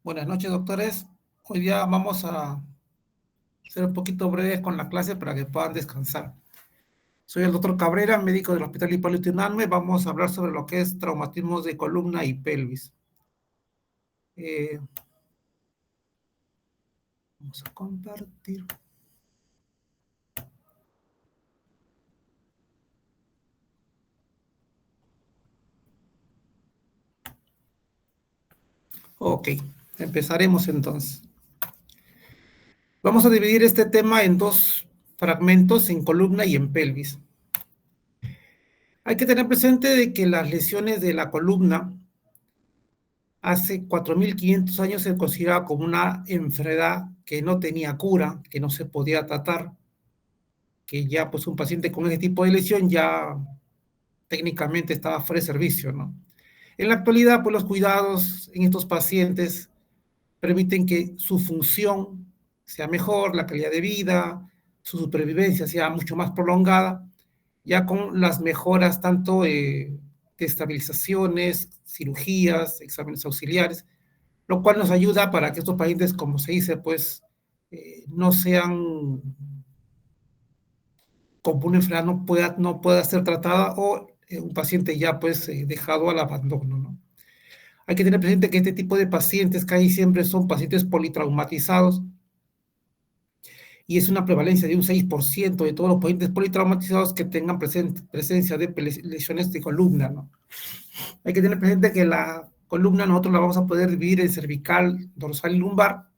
Buenas noches, doctores. Hoy día vamos a ser un poquito breves con la clase para que puedan descansar. Soy el doctor Cabrera, médico del Hospital Hipólito Unanue. Vamos a hablar sobre lo que es traumatismos de columna y pelvis. Vamos a compartir. Ok, empezaremos entonces. Vamos a dividir este tema en dos fragmentos, en columna y en pelvis. Hay que tener presente de que las lesiones de la columna hace 4.500 años se consideraba como una enfermedad que no tenía cura, que no se podía tratar, que ya pues un paciente con ese tipo de lesión ya técnicamente estaba fuera de servicio, ¿no? En la actualidad, pues los cuidados en estos pacientes permiten que su función sea mejor, la calidad de vida, su supervivencia sea mucho más prolongada, ya con las mejoras tanto de estabilizaciones, cirugías, exámenes auxiliares, lo cual nos ayuda para que estos pacientes, como se dice, pues no sean como una enfermedad no pueda ser tratada o un paciente ya pues dejado al abandono, ¿no? Hay que tener presente que este tipo de pacientes casi siempre son pacientes politraumatizados y es una prevalencia de un 6% de todos los pacientes politraumatizados que tengan presencia de lesiones de columna, ¿no? Hay que tener presente que la columna nosotros la vamos a poder dividir en cervical, dorsal y lumbar,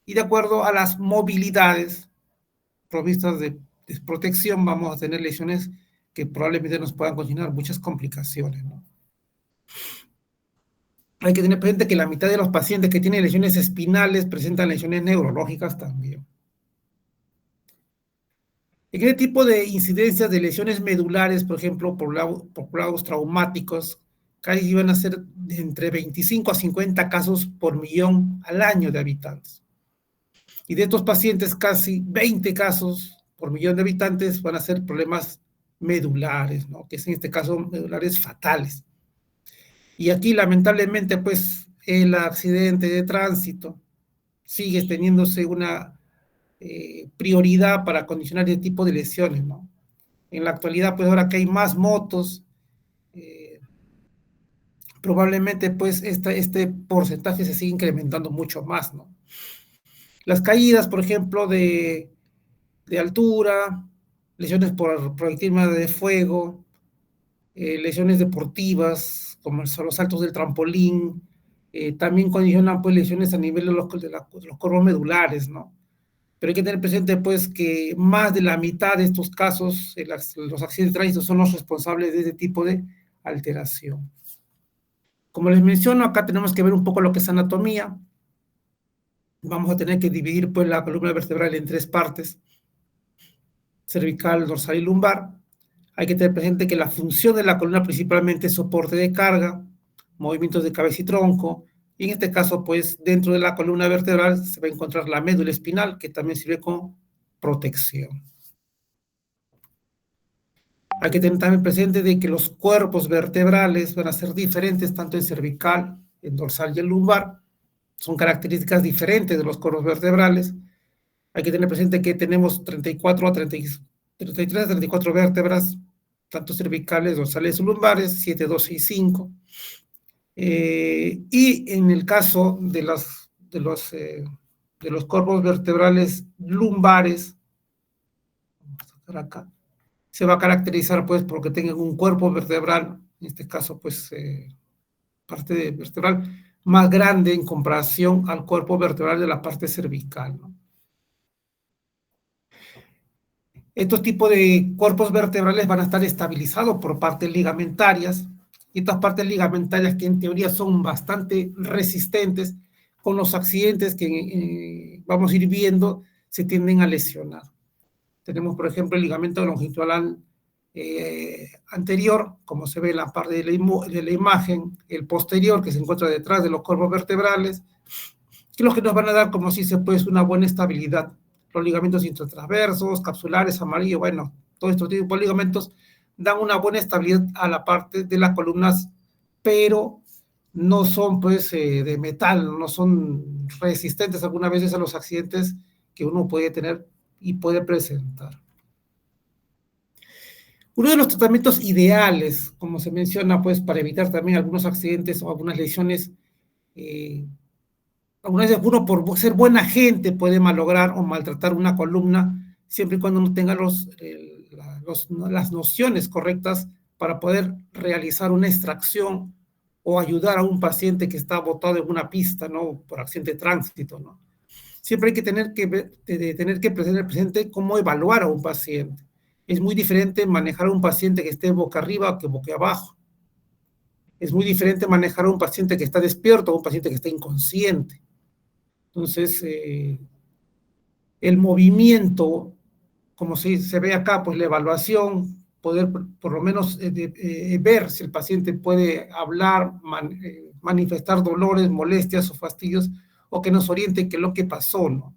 y de acuerdo a las movilidades provistas de desprotección, vamos a tener lesiones que probablemente nos puedan ocasionar muchas complicaciones, ¿no? Hay que tener presente que la mitad de los pacientes que tienen lesiones espinales presentan lesiones neurológicas también. En este tipo de incidencias de lesiones medulares, por ejemplo, por lados traumáticos, casi iban a ser de entre 25 a 50 casos por millón al año de habitantes. Y de estos pacientes, casi 20 casos por millón de habitantes van a ser problemas medulares, ¿no? Que es en este caso medulares fatales. Y aquí, lamentablemente, pues el accidente de tránsito sigue teniéndose una prioridad para condicionar este tipo de lesiones, ¿no? En la actualidad, pues ahora que hay más motos, probablemente pues este porcentaje se sigue incrementando mucho más, ¿no? Las caídas, por ejemplo, de altura, lesiones por proyectil de fuego, lesiones deportivas, como son los saltos del trampolín, también condicionan pues lesiones a nivel de los corvos medulares, ¿no? Pero hay que tener presente pues que más de la mitad de estos casos, los accidentes de tránsito son los responsables de este tipo de alteración. Como les menciono, acá tenemos que ver un poco lo que es anatomía. Vamos a tener que dividir pues la columna vertebral en tres partes: cervical, dorsal y lumbar. Hay que tener presente que la función de la columna principalmente es soporte de carga, movimientos de cabeza y tronco, y en este caso, pues, dentro de la columna vertebral se va a encontrar la médula espinal, que también sirve como protección. Hay que tener también presente de que los cuerpos vertebrales van a ser diferentes tanto en cervical, en dorsal y en lumbar. Son características diferentes de los cuerpos vertebrales. Hay que tener presente que tenemos 34 a 33 a 34 vértebras, tanto cervicales, dorsales y lumbares, 7, 12 y 5. Y en el caso de los cuerpos vertebrales lumbares, vamos a sacar acá, se va a caracterizar pues porque tengan un cuerpo vertebral, en este caso pues parte vertebral más grande en comparación al cuerpo vertebral de la parte cervical, ¿no? Estos tipos de cuerpos vertebrales van a estar estabilizados por partes ligamentarias, y estas partes ligamentarias que en teoría son bastante resistentes con los accidentes que vamos a ir viendo se tienden a lesionar. Tenemos, por ejemplo, el ligamento longitudinal anterior, como se ve en la parte de la imagen, el posterior, que se encuentra detrás de los cuerpos vertebrales, que es lo que nos van a dar, como si se puede, una buena estabilidad. Los ligamentos intratransversos, capsulares, amarillo, bueno, todo este tipo de ligamentos dan una buena estabilidad a la parte de las columnas, pero no son pues de metal, no son resistentes algunas veces a los accidentes que uno puede tener y puede presentar. Uno de los tratamientos ideales, como se menciona, pues para evitar también algunos accidentes o algunas lesiones, eh, algunas veces uno por ser buena gente puede malograr o maltratar una columna, siempre y cuando no tenga las nociones correctas para poder realizar una extracción o ayudar a un paciente que está botado en una pista, ¿no? Por accidente de tránsito, ¿no? Siempre hay que tener que tener presente cómo evaluar a un paciente. Es muy diferente manejar a un paciente que esté boca arriba que boca abajo. Es muy diferente manejar a un paciente que está despierto a un paciente que está inconsciente. Entonces, el movimiento, como se ve acá, pues la evaluación, poder por lo menos ver si el paciente puede hablar, manifestar dolores, molestias o fastidios, o que nos oriente qué es lo que pasó, ¿no?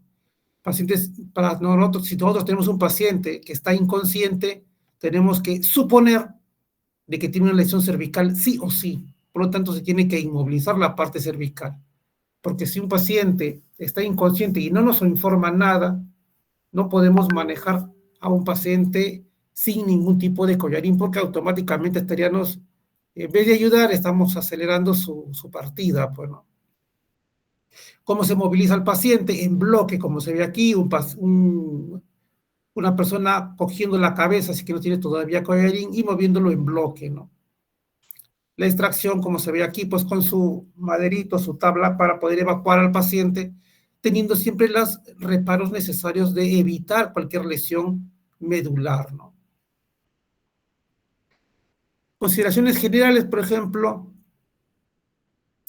Pacientes, para nosotros, si nosotros tenemos un paciente que está inconsciente, tenemos que suponer de que tiene una lesión cervical sí o sí. Por lo tanto, se tiene que inmovilizar la parte cervical. Porque si un paciente está inconsciente y no nos informa nada, no podemos manejar a un paciente sin ningún tipo de collarín, porque automáticamente estaríamos, en vez de ayudar, estamos acelerando su partida. Pues, ¿no? ¿Cómo se moviliza el paciente? En bloque, como se ve aquí, una persona cogiendo la cabeza, así que no tiene todavía collarín, y moviéndolo en bloque, ¿no? La extracción, como se ve aquí, pues con su maderito, su tabla, para poder evacuar al paciente, teniendo siempre los reparos necesarios de evitar cualquier lesión medular, ¿no? Consideraciones generales, por ejemplo,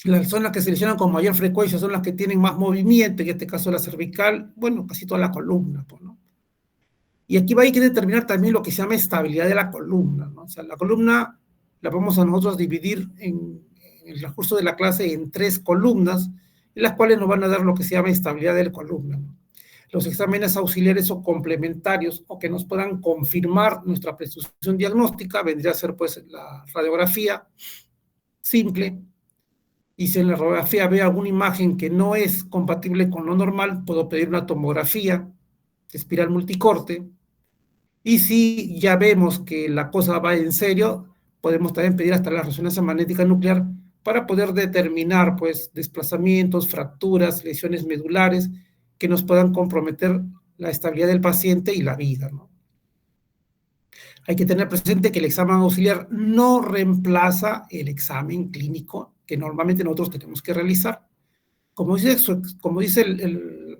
las zonas que se lesionan con mayor frecuencia son las que tienen más movimiento, en este caso la cervical, bueno, casi toda la columna, pues, ¿no? Y aquí va a que determinar también lo que se llama estabilidad de la columna, ¿no? O sea, la columna la vamos a nosotros dividir en el transcurso de la clase en 3 columnas, en las cuales nos van a dar lo que se llama estabilidad de la columna, ¿no? Los exámenes auxiliares o complementarios o que nos puedan confirmar nuestra presunción diagnóstica vendría a ser pues la radiografía simple, y si en la radiografía veo alguna imagen que no es compatible con lo normal, puedo pedir una tomografía de espiral multicorte. Y si ya vemos que la cosa va en serio, podemos también pedir hasta la resonancia magnética nuclear para poder determinar pues desplazamientos, fracturas, lesiones medulares que nos puedan comprometer la estabilidad del paciente y la vida, ¿no? Hay que tener presente que el examen auxiliar no reemplaza el examen clínico que normalmente nosotros tenemos que realizar. Como dice el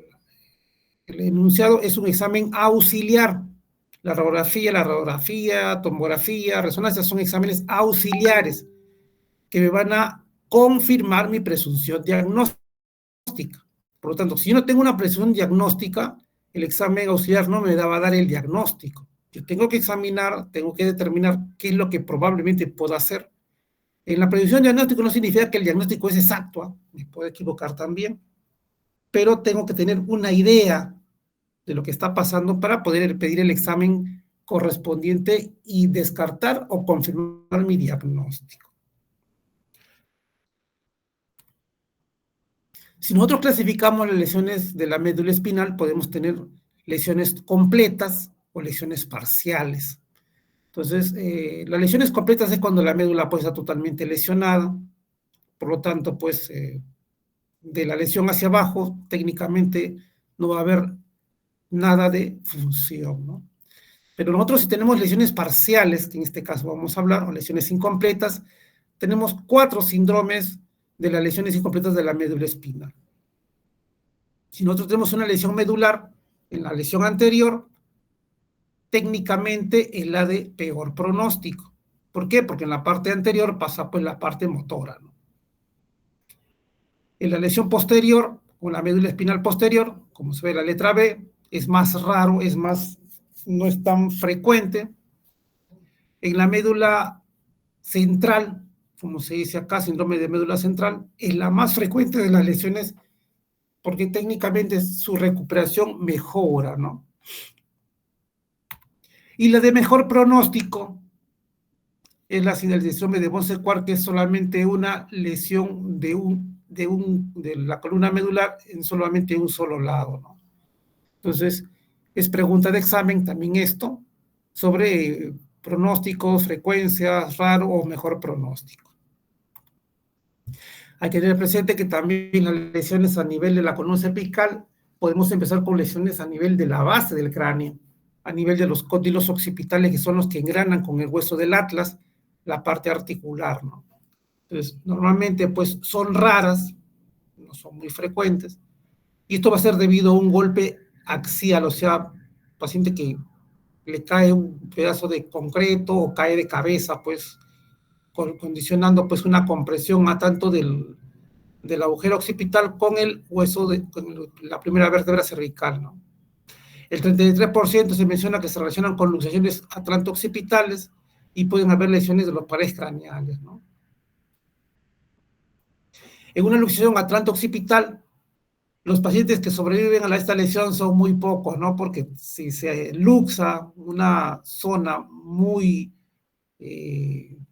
enunciado, es un examen auxiliar. La radiografía, tomografía, resonancia son exámenes auxiliares que me van a confirmar mi presunción diagnóstica. Por lo tanto, si yo no tengo una presunción diagnóstica, el examen auxiliar no me va a dar el diagnóstico. Yo tengo que examinar, tengo que determinar qué es lo que probablemente puedo hacer. En la presunción diagnóstica no significa que el diagnóstico es exacto, ¿eh? Me puedo equivocar también, pero tengo que tener una idea de lo que está pasando para poder pedir el examen correspondiente y descartar o confirmar mi diagnóstico. Si nosotros clasificamos las lesiones de la médula espinal, podemos tener lesiones completas o lesiones parciales. Entonces, las lesiones completas es cuando la médula pues, está totalmente lesionada, por lo tanto, pues, de la lesión hacia abajo, técnicamente no va a haber nada de función, ¿no? Pero nosotros si tenemos lesiones parciales, que en este caso vamos a hablar, o lesiones incompletas, tenemos 4 síndromes de las lesiones incompletas de la médula espinal. Si nosotros tenemos una lesión medular en la lesión anterior, técnicamente es la de peor pronóstico. ¿Por qué? Porque en la parte anterior pasa pues la parte motora, ¿no? En la lesión posterior, o la médula espinal posterior, como se ve en la letra B, es más raro, no es tan frecuente. En la médula central, como se dice acá, síndrome de médula central, es la más frecuente de las lesiones porque técnicamente su recuperación mejora, ¿no? Y la de mejor pronóstico es la síndrome de Von-Sequard, que es solamente una lesión de la columna medular en solamente un solo lado, ¿no? Entonces, es pregunta de examen también esto, sobre pronósticos, frecuencias, raro o mejor pronóstico. Hay que tener presente que también las lesiones a nivel de la columna cervical, podemos empezar con lesiones a nivel de la base del cráneo, a nivel de los cóndilos occipitales, que son los que engranan con el hueso del atlas, la parte articular, ¿no? Entonces, normalmente, pues, son raras, no son muy frecuentes, y esto va a ser debido a un golpe axial, o sea, paciente que le cae un pedazo de concreto o cae de cabeza, pues, condicionando, pues, una compresión a tanto del agujero occipital con el hueso, con la primera vértebra cervical, ¿no? El 33% se menciona que se relacionan con luxaciones atlanto-occipitales y pueden haber lesiones de los pares craneales, ¿no? En una luxación atlanto-occipital, los pacientes que sobreviven a esta lesión son muy pocos, ¿no? Porque si se luxa una zona muy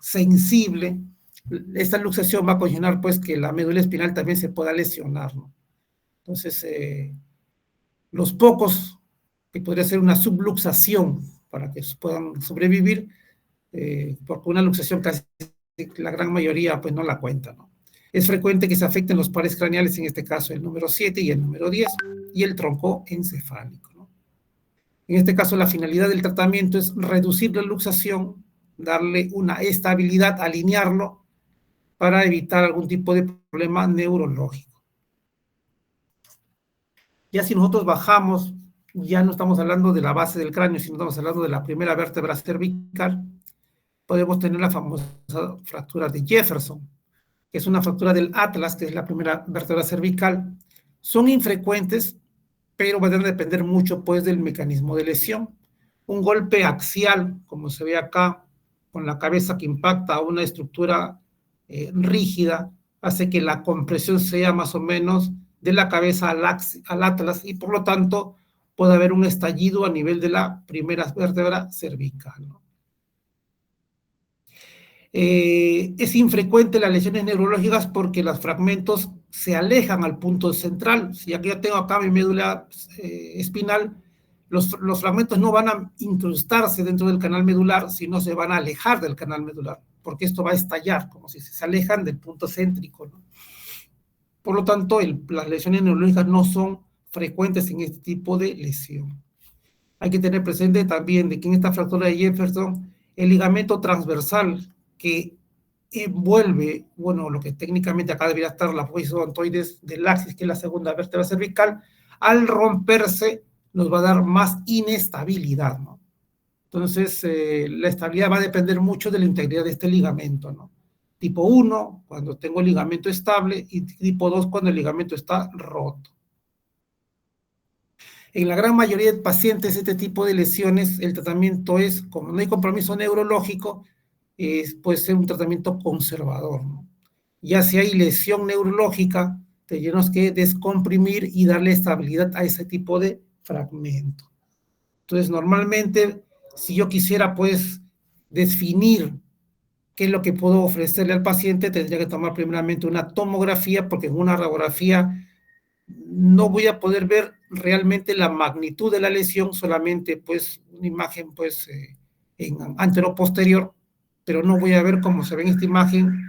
sensible, esta luxación va a condicionar, pues, que la médula espinal también se pueda lesionar, ¿no? Entonces, los pocos que podría ser una subluxación para que puedan sobrevivir, porque una luxación casi la gran mayoría pues no la cuenta, ¿no? Es frecuente que se afecten los pares craneales, en este caso el número 7 y el número 10, y el tronco encefálico, ¿no? En este caso, la finalidad del tratamiento es reducir la luxación, darle una estabilidad, alinearlo para evitar algún tipo de problema neurológico. Ya si nosotros bajamos, ya no estamos hablando de la base del cráneo, sino estamos hablando de la primera vértebra cervical, podemos tener la famosa fractura de Jefferson, que es una fractura del atlas, que es la primera vértebra cervical. Son infrecuentes, pero van a depender mucho, pues, del mecanismo de lesión. Un golpe axial, como se ve acá, con la cabeza que impacta a una estructura rígida, hace que la compresión sea más o menos de la cabeza al atlas, y por lo tanto puede haber un estallido a nivel de la primera vértebra cervical, ¿no? Es infrecuente las lesiones neurológicas porque los fragmentos se alejan al punto central. Si aquí yo tengo acá mi médula espinal, los fragmentos no van a incrustarse dentro del canal medular, sino se van a alejar del canal medular, porque esto va a estallar, como si se alejan del punto céntrico, ¿no? Por lo tanto, las lesiones neurológicas no son frecuentes en este tipo de lesión. Hay que tener presente también de que en esta fractura de Jefferson, el ligamento transversal que envuelve, bueno, lo que técnicamente acá debería estar la apófisis odontoides del axis, que es la segunda vértebra cervical, al romperse nos va a dar más inestabilidad, ¿no? Entonces, la estabilidad va a depender mucho de la integridad de este ligamento, ¿no? Tipo 1, cuando tengo el ligamento estable, y tipo 2, cuando el ligamento está roto. En la gran mayoría de pacientes, este tipo de lesiones, el tratamiento es, como no hay compromiso neurológico, puede ser un tratamiento conservador, ¿no? Ya si hay lesión neurológica, tenemos que descomprimir y darle estabilidad a ese tipo de fragmento. Entonces, normalmente, si yo quisiera, pues, definir qué es lo que puedo ofrecerle al paciente, tendría que tomar primeramente una tomografía, porque en una radiografía no voy a poder ver realmente la magnitud de la lesión, solamente, pues, una imagen, pues, en antero-posterior, pero no voy a ver, como se ve en esta imagen,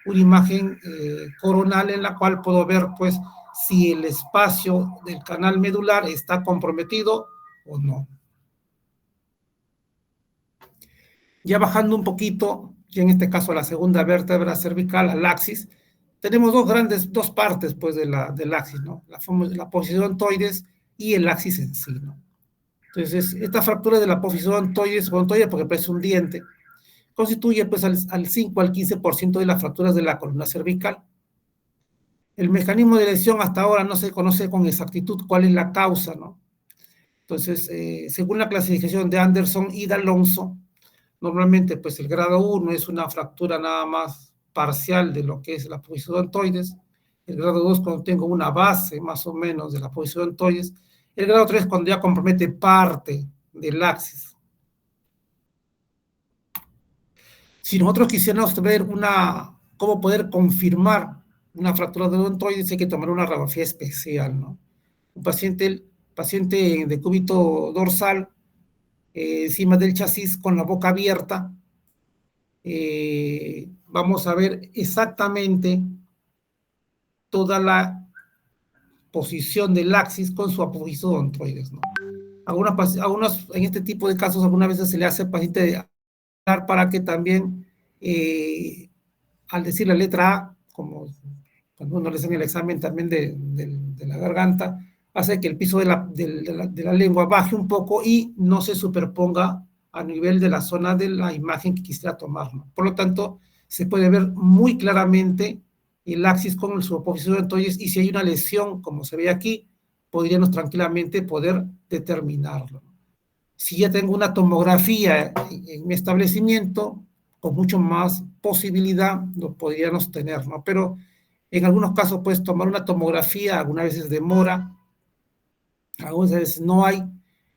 una imagen coronal, en la cual puedo ver, pues, si el espacio del canal medular está comprometido o no. Ya bajando un poquito, y en este caso la segunda vértebra cervical, al axis, tenemos dos partes, pues, del axis, ¿no? La apófisis odontoides y el axis en sí, ¿no? Entonces, esta fractura de la apófisis odontoides porque parece un diente, constituye, pues, al 5 al 15% de las fracturas de la columna cervical. El mecanismo de lesión hasta ahora no se conoce con exactitud cuál es la causa, ¿no? Entonces, según la clasificación de Anderson y de Alonso, normalmente, pues, el grado 1 es una fractura nada más parcial de lo que es la apófisis odontoides. El grado 2, cuando tengo una base más o menos de la apófisis odontoides. El grado 3, cuando ya compromete parte del axis. Si nosotros quisiéramos ver cómo poder confirmar una fractura de odontoides, hay que tomar una radiografía especial, ¿no? Un paciente de cúbito dorsal, encima del chasis con la boca abierta, vamos a ver exactamente toda la posición del axis con su apófisis odontoides, ¿no? En este tipo de casos, algunas veces se le hace al paciente para que también, al decir la letra A, como cuando uno le hace el examen también de la garganta, hace que el piso de la lengua baje un poco y no se superponga a nivel de la zona de la imagen que quisiera tomar, ¿no? Por lo tanto, se puede ver muy claramente el axis con su apófisis odontoides, y si hay una lesión, como se ve aquí, podríamos tranquilamente poder determinarlo. Si ya tengo una tomografía en mi establecimiento, con mucho más posibilidad lo podríamos tener, ¿no? Pero en algunos casos, pues, tomar una tomografía algunas veces demora, algunas veces no hay,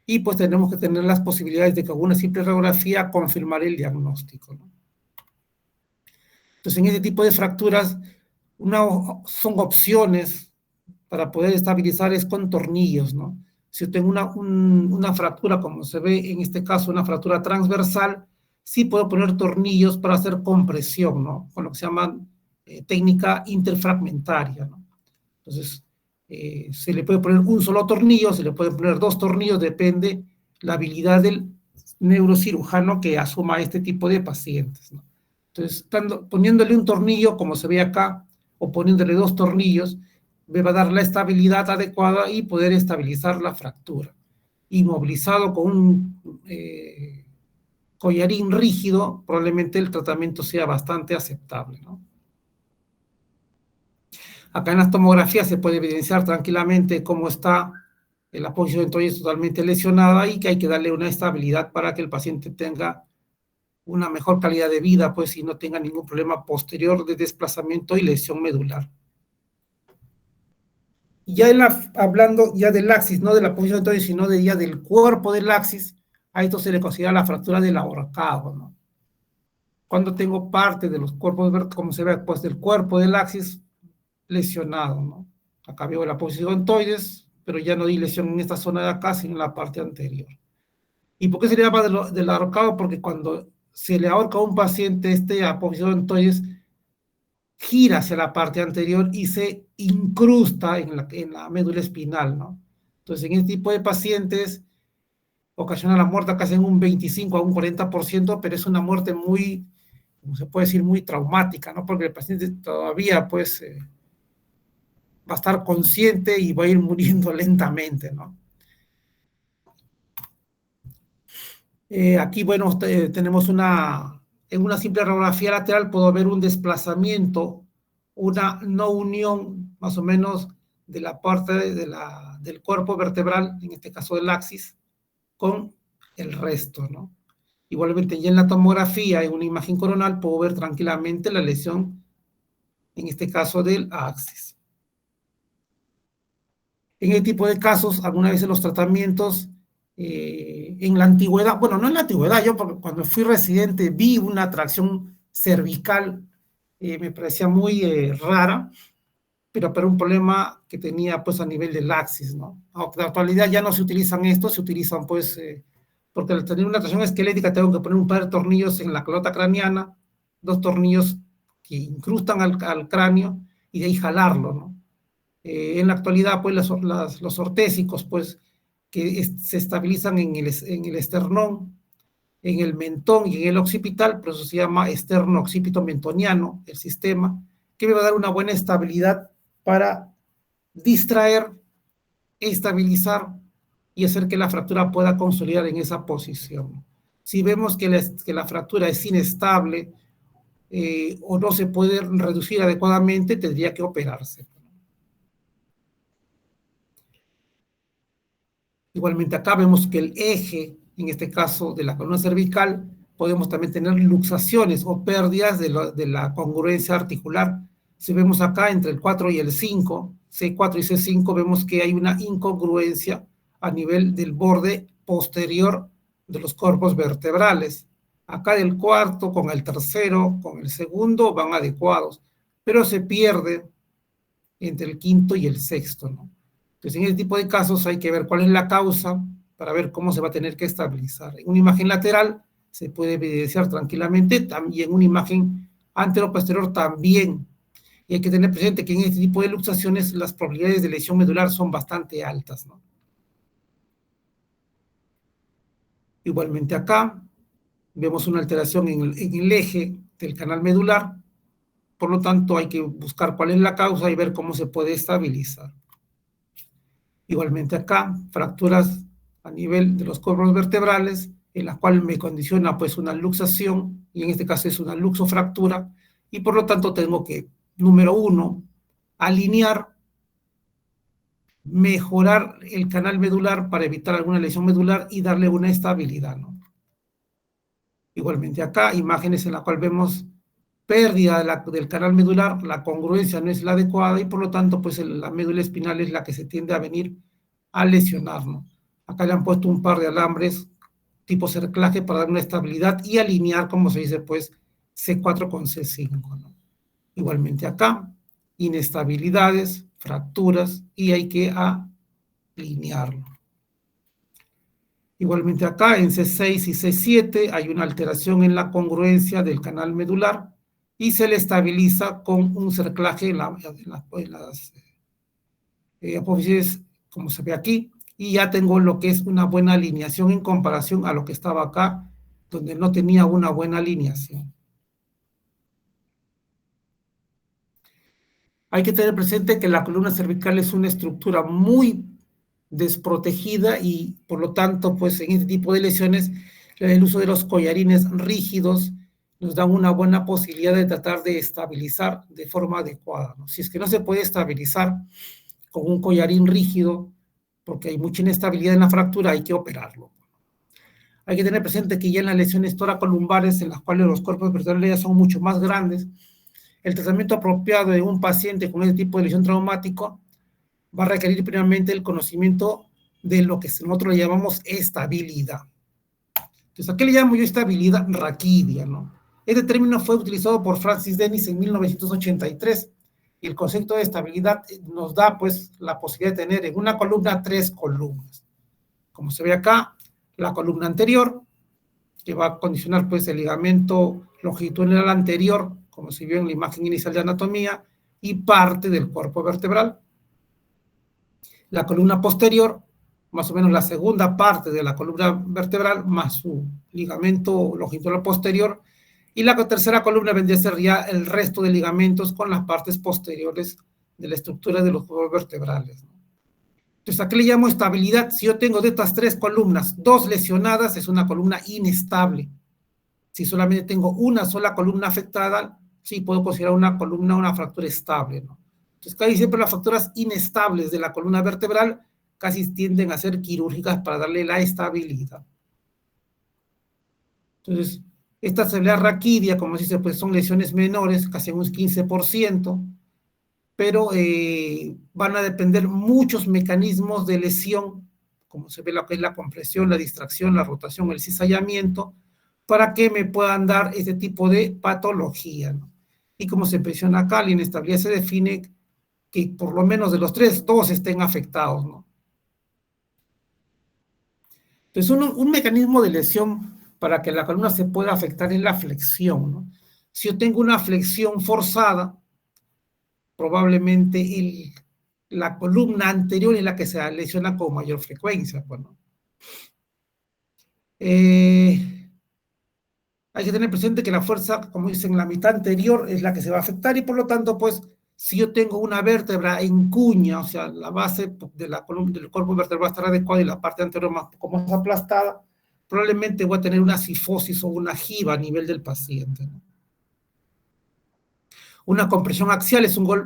y pues tenemos que tener las posibilidades de que con una simple radiografía confirmar el diagnóstico, ¿no? Entonces, en este tipo de fracturas, son opciones para poder estabilizar es con tornillos, ¿no? Si yo tengo una fractura, como se ve en este caso, una fractura transversal, sí puedo poner tornillos para hacer compresión, ¿no? Con lo que se llama técnica interfragmentaria, ¿no? Entonces, se le puede poner un solo tornillo, se le pueden poner dos tornillos, depende la habilidad del neurocirujano que asuma este tipo de pacientes, ¿no? Entonces, poniéndole un tornillo, como se ve acá, o poniéndole dos tornillos, me va a dar la estabilidad adecuada y poder estabilizar la fractura. Inmovilizado con un collarín rígido, probablemente el tratamiento sea bastante aceptable, ¿no? Acá en las tomografías se puede evidenciar tranquilamente cómo está la posición entonces totalmente lesionada y que hay que darle una estabilidad para que el paciente tenga una mejor calidad de vida, pues, y no tenga ningún problema posterior de desplazamiento y lesión medular. Y ya hablando ya del axis, no de la posición entonces, sino ya del cuerpo del axis, a esto se le considera la fractura del ahorcado, ¿no? Cuando tengo parte de los cuerpos, como se ve, pues, del cuerpo del axis lesionado, ¿no? Acá veo la posición ontoides, pero ya no hay lesión en esta zona de acá, sino en la parte anterior. ¿Y por qué se le llama del ahorcado? Porque cuando se le ahorca a un paciente, apófisis ontoides gira hacia la parte anterior y se incrusta en la médula espinal, ¿no? Entonces, en este tipo de pacientes ocasiona la muerte casi en un 25 a un 40%, pero es una muerte muy, como se puede decir, muy traumática, ¿no? Porque el paciente todavía, pues, va a estar consciente y va a ir muriendo lentamente, ¿no? Aquí, bueno, tenemos en una simple radiografía lateral puedo ver un desplazamiento, una no unión, más o menos, de la parte del cuerpo vertebral, en este caso del axis, con el resto, ¿no? Igualmente, ya en la tomografía, en una imagen coronal, puedo ver tranquilamente la lesión, en este caso del axis. En este tipo de casos, algunas veces los tratamientos en la antigüedad, bueno, no en la antigüedad, yo cuando fui residente vi una tracción cervical, me parecía muy rara, pero para un problema que tenía, pues, a nivel del axis, ¿no? En la actualidad ya no se utilizan estos, se utilizan, pues, porque al tener una tracción esquelética tengo que poner un par de tornillos en la calota craneana, dos tornillos que incrustan al cráneo y de ahí jalarlo, ¿no? En la actualidad, pues, los ortésicos, pues, que se estabilizan en el esternón, en el mentón y en el occipital, por eso se llama esterno-occipito mentoniano, el sistema, que me va a dar una buena estabilidad para distraer, estabilizar y hacer que la fractura pueda consolidar en esa posición. Si vemos que la fractura es inestable o no se puede reducir adecuadamente, tendría que operarse. Igualmente acá vemos que el eje, en este caso de la columna cervical, podemos también tener luxaciones o pérdidas de la congruencia articular. Si vemos acá entre el 4 y el 5, C4 y C5, vemos que hay una incongruencia a nivel del borde posterior de los cuerpos vertebrales. Acá del cuarto con el tercero, con el segundo van adecuados, pero se pierde entre el quinto y el sexto, ¿no? Entonces, en este tipo de casos hay que ver cuál es la causa para ver cómo se va a tener que estabilizar. En una imagen lateral se puede evidenciar tranquilamente, también en una imagen antero-posterior también. Y hay que tener presente que en este tipo de luxaciones las probabilidades de lesión medular son bastante altas, ¿no? Igualmente acá vemos una alteración en el eje del canal medular, por lo tanto hay que buscar cuál es la causa y ver cómo se puede estabilizar. Igualmente acá, fracturas a nivel de los cuerpos vertebrales, en la cual me condiciona pues una luxación, y en este caso es una luxofractura, y por lo tanto tengo que, número uno, alinear, mejorar el canal medular para evitar alguna lesión medular y darle una estabilidad, ¿no? Igualmente acá, imágenes en la cual vemos pérdida del canal medular, la congruencia no es la adecuada y por lo tanto pues la médula espinal es la que se tiende a venir a lesionar, ¿no? Acá le han puesto un par de alambres tipo cerclaje para dar una estabilidad y alinear, como se dice, pues C4 con C5, ¿no? Igualmente acá, inestabilidades, fracturas y hay que alinearlo. Igualmente acá en C6 y C7 hay una alteración en la congruencia del canal medular y se le estabiliza con un cerclaje en las apófisis, como se ve aquí, y ya tengo lo que es una buena alineación en comparación a lo que estaba acá, donde no tenía una buena alineación. Hay que tener presente que la columna cervical es una estructura muy desprotegida y por lo tanto, pues en este tipo de lesiones, el uso de los collarines rígidos nos da una buena posibilidad de tratar de estabilizar de forma adecuada, ¿no? Si es que no se puede estabilizar con un collarín rígido, porque hay mucha inestabilidad en la fractura, hay que operarlo. Hay que tener presente que ya en las lesiones toracolumbares, en las cuales los cuerpos vertebrales ya son mucho más grandes, el tratamiento apropiado de un paciente con este tipo de lesión traumático va a requerir primeramente el conocimiento de lo que nosotros le llamamos estabilidad. Entonces, ¿a qué le llamo yo estabilidad? Raquidia, ¿no? Este término fue utilizado por Francis Dennis en 1983 y el concepto de estabilidad nos da pues la posibilidad de tener en una columna 3 columnas. Como se ve acá, la columna anterior, que va a condicionar pues el ligamento longitudinal anterior, como se vio en la imagen inicial de anatomía, y parte del cuerpo vertebral. La columna posterior, más o menos la segunda parte de la columna vertebral, más su ligamento longitudinal posterior, y la tercera columna vendría a ser ya el resto de ligamentos con las partes posteriores de la estructura de los huesos vertebrales. Entonces, ¿a qué le llamo estabilidad? Si yo tengo de estas tres columnas, dos lesionadas, es una columna inestable. Si solamente tengo una sola columna afectada, sí puedo considerar una columna una fractura estable, ¿no? Entonces, casi siempre las fracturas inestables de la columna vertebral casi tienden a ser quirúrgicas para darle la estabilidad. Entonces, esta estabilidad raquídea, como se dice, pues son lesiones menores, casi un 15%, pero van a depender muchos mecanismos de lesión, como se ve lo que es la compresión, la distracción, la rotación, el cizallamiento, para que me puedan dar este tipo de patología, ¿no? Y como se menciona acá, la inestabilidad se define que por lo menos de los tres, dos estén afectados, ¿no? Entonces, un mecanismo de lesión para que la columna se pueda afectar es la flexión, ¿no? Si yo tengo una flexión forzada, probablemente la columna anterior es la que se lesiona con mayor frecuencia. Bueno, hay que tener presente que la fuerza, como dicen, la mitad anterior es la que se va a afectar y por lo tanto, pues, si yo tengo una vértebra en cuña, o sea, la base de la columna del cuerpo vertebral va a estar adecuada y la parte anterior más, como más aplastada, probablemente voy a tener una cifosis o una jiba a nivel del paciente, ¿no? Una compresión axial es una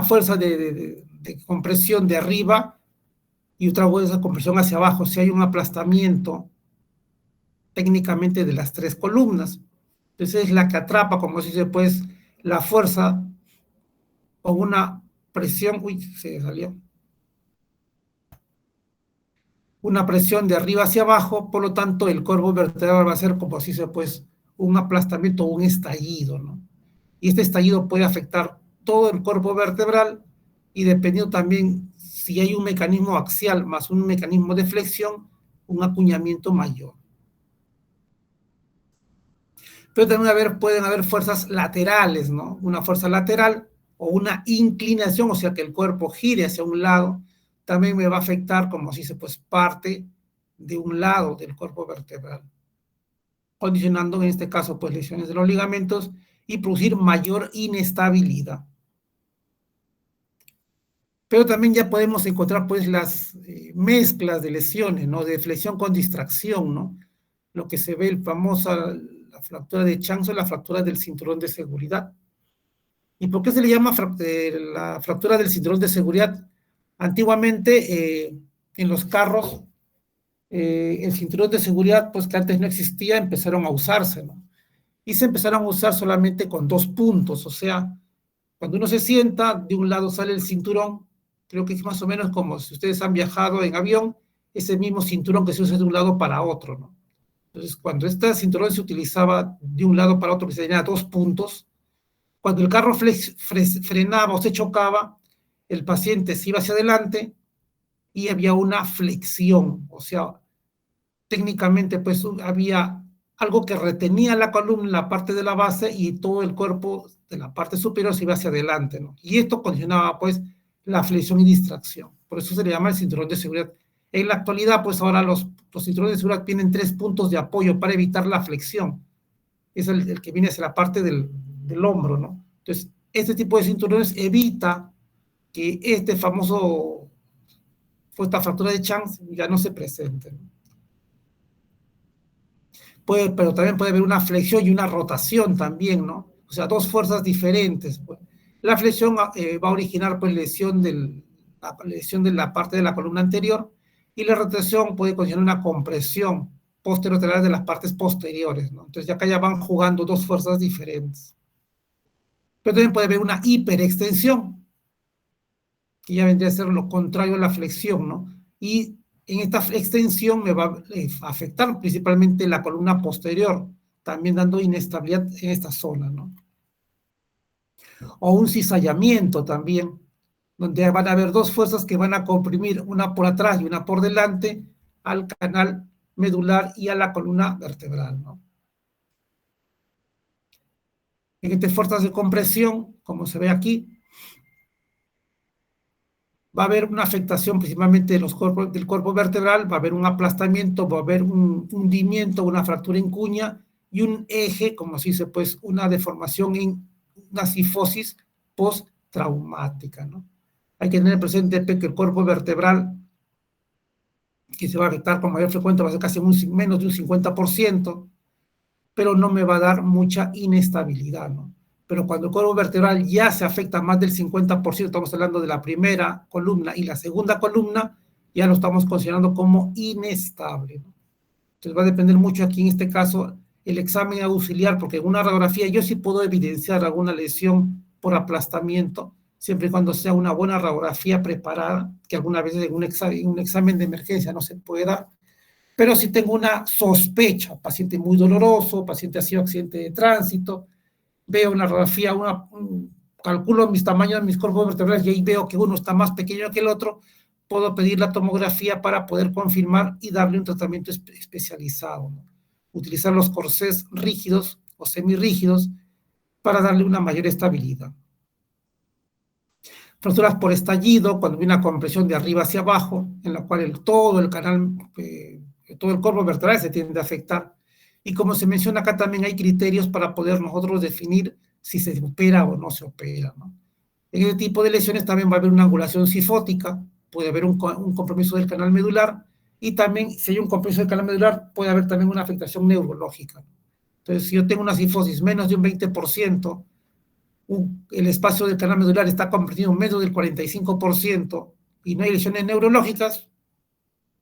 fuerza de compresión de arriba y otra fuerza de compresión hacia abajo. Si hay un aplastamiento técnicamente de las tres columnas. Entonces es la que atrapa, como se dice, pues, la fuerza o una presión, uy, se salió, una presión de arriba hacia abajo, por lo tanto el cuerpo vertebral va a ser como si se pues un aplastamiento o un estallido, ¿no? Y este estallido puede afectar todo el cuerpo vertebral y dependiendo también si hay un mecanismo axial más un mecanismo de flexión, un acuñamiento mayor. Pero también pueden haber fuerzas laterales, ¿no? Una fuerza lateral o una inclinación, o sea, que el cuerpo gire hacia un lado, también me va a afectar como si se pues parte de un lado del cuerpo vertebral, condicionando en este caso pues lesiones de los ligamentos y producir mayor inestabilidad. Pero también ya podemos encontrar pues las mezclas de lesiones, ¿no? De flexión con distracción, ¿no? Lo que se ve el famoso, la fractura de Chang o la fractura del cinturón de seguridad. ¿Y por qué se le llama la fractura del cinturón de seguridad? Antiguamente en los carros, el cinturón de seguridad, pues que antes no existía, empezaron a usarse, ¿no? Y se empezaron a usar solamente con 2 puntos, o sea, cuando uno se sienta, de un lado sale el cinturón, creo que es más o menos como si ustedes han viajado en avión, ese mismo cinturón que se usa de un lado para otro, ¿no? Entonces, cuando este cinturón se utilizaba de un lado para otro, que se tenía 2 puntos, cuando el carro frenaba o se chocaba, el paciente se iba hacia adelante y había una flexión, o sea, técnicamente pues había algo que retenía la columna, la parte de la base y todo el cuerpo de la parte superior se iba hacia adelante, ¿no? Y esto condicionaba pues la flexión y distracción. Por eso se le llama el cinturón de seguridad. En la actualidad pues ahora los cinturones de seguridad tienen 3 puntos de apoyo para evitar la flexión. Es el que viene hacia la parte del hombro, ¿no? Entonces, este tipo de cinturones evita que este famoso, esta fractura de Chance ya no se presente, ¿no? Pero también puede haber una flexión y una rotación también, ¿no? O sea, dos fuerzas diferentes, pues. La flexión va a originar pues la lesión de la parte de la columna anterior y la rotación puede conllevar una compresión posterolateral de las partes posteriores, ¿no? Entonces ya acá ya van jugando dos fuerzas diferentes. Pero también puede haber una hiperextensión, que ya vendría a ser lo contrario a la flexión, ¿no? Y en esta extensión me va a afectar principalmente la columna posterior, también dando inestabilidad en esta zona, ¿no? O un cizallamiento también, donde van a haber dos fuerzas que van a comprimir, una por atrás y una por delante, al canal medular y a la columna vertebral, ¿no? En estas fuerzas de compresión, como se ve aquí, va a haber una afectación principalmente del cuerpo vertebral, va a haber un aplastamiento, va a haber un hundimiento, una fractura en cuña y un eje, como se dice, pues una deformación en una cifosis postraumática, ¿no? Hay que tener presente que el cuerpo vertebral que se va a afectar con mayor frecuencia va a ser casi menos de un 50%, pero no me va a dar mucha inestabilidad, ¿no? Pero cuando el cuerpo vertebral ya se afecta más del 50%, estamos hablando de la primera columna y la segunda columna, ya lo estamos considerando como inestable, ¿no? Entonces va a depender mucho aquí en este caso el examen auxiliar, porque en una radiografía yo sí puedo evidenciar alguna lesión por aplastamiento, siempre y cuando sea una buena radiografía preparada, que algunas veces en un examen de emergencia no se puede dar, pero si tengo una sospecha, paciente muy doloroso, paciente ha sido accidente de tránsito, veo una radiografía, calculo mis tamaños de mis cuerpos vertebrales y ahí veo que uno está más pequeño que el otro, puedo pedir la tomografía para poder confirmar y darle un tratamiento especializado, ¿no? Utilizar los corsés rígidos o semirrígidos para darle una mayor estabilidad. Fracturas por estallido, cuando hay una compresión de arriba hacia abajo, en la cual todo el canal, todo el cuerpo vertebral se tiende a afectar. Y como se menciona acá, también hay criterios para poder nosotros definir si se opera o no se opera, ¿no? En este tipo de lesiones también va a haber una angulación cifótica, puede haber un compromiso del canal medular, y también, si hay un compromiso del canal medular, puede haber también una afectación neurológica. Entonces, si yo tengo una cifosis menos de un 20%, el espacio del canal medular está comprimido menos del 45% y no hay lesiones neurológicas,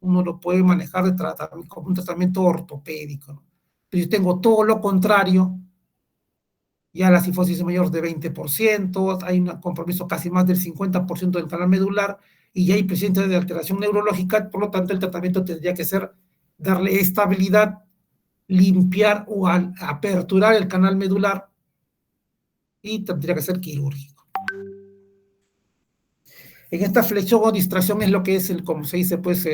uno lo puede manejar como un tratamiento ortopédico, ¿no? Pero si tengo todo lo contrario, ya la cifosis es mayor de 20%, hay un compromiso casi más del 50% del canal medular y ya hay presencia de alteración neurológica, por lo tanto el tratamiento tendría que ser darle estabilidad, limpiar o aperturar el canal medular y tendría que ser quirúrgico. En esta flexión o distracción es lo que es, como se dice, pues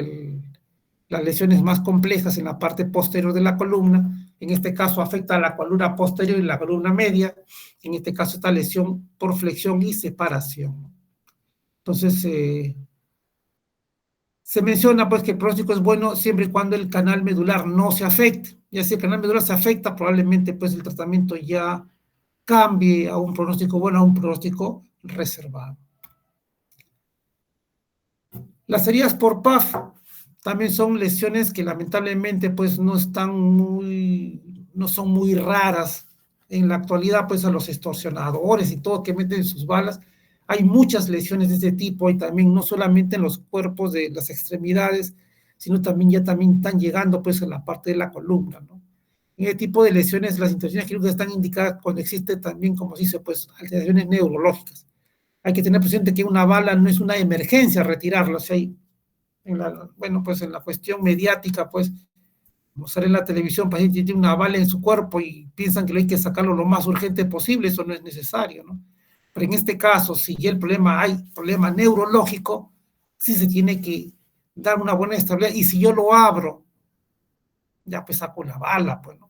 las lesiones más complejas en la parte posterior de la columna. En este caso afecta a la columna posterior y la columna media. En este caso esta lesión por flexión y separación. Entonces, se menciona pues que el pronóstico es bueno siempre y cuando el canal medular no se afecte. Ya si el canal medular se afecta, probablemente pues el tratamiento ya cambie a un pronóstico bueno, a un pronóstico reservado. Las heridas por PAF también son lesiones que lamentablemente pues no son muy raras en la actualidad, pues a los extorsionadores y todo que meten sus balas. Hay muchas lesiones de este tipo y también no solamente en los cuerpos de las extremidades, sino también ya también están llegando pues a la parte de la columna, ¿no? En este tipo de lesiones las intervenciones quirúrgicas están indicadas cuando existe también, como se dice, pues alteraciones neurológicas. Hay que tener presente que una bala no es una emergencia retirarla, o sea, bueno, pues en la cuestión mediática, pues, como sale en la televisión, paciente tiene una bala en su cuerpo y piensan que hay que sacarlo lo más urgente posible, eso no es necesario, ¿no? Pero en este caso, si ya hay problema neurológico, sí se tiene que dar una buena estabilidad, y si yo lo abro, ya pues saco la bala, pues, ¿no?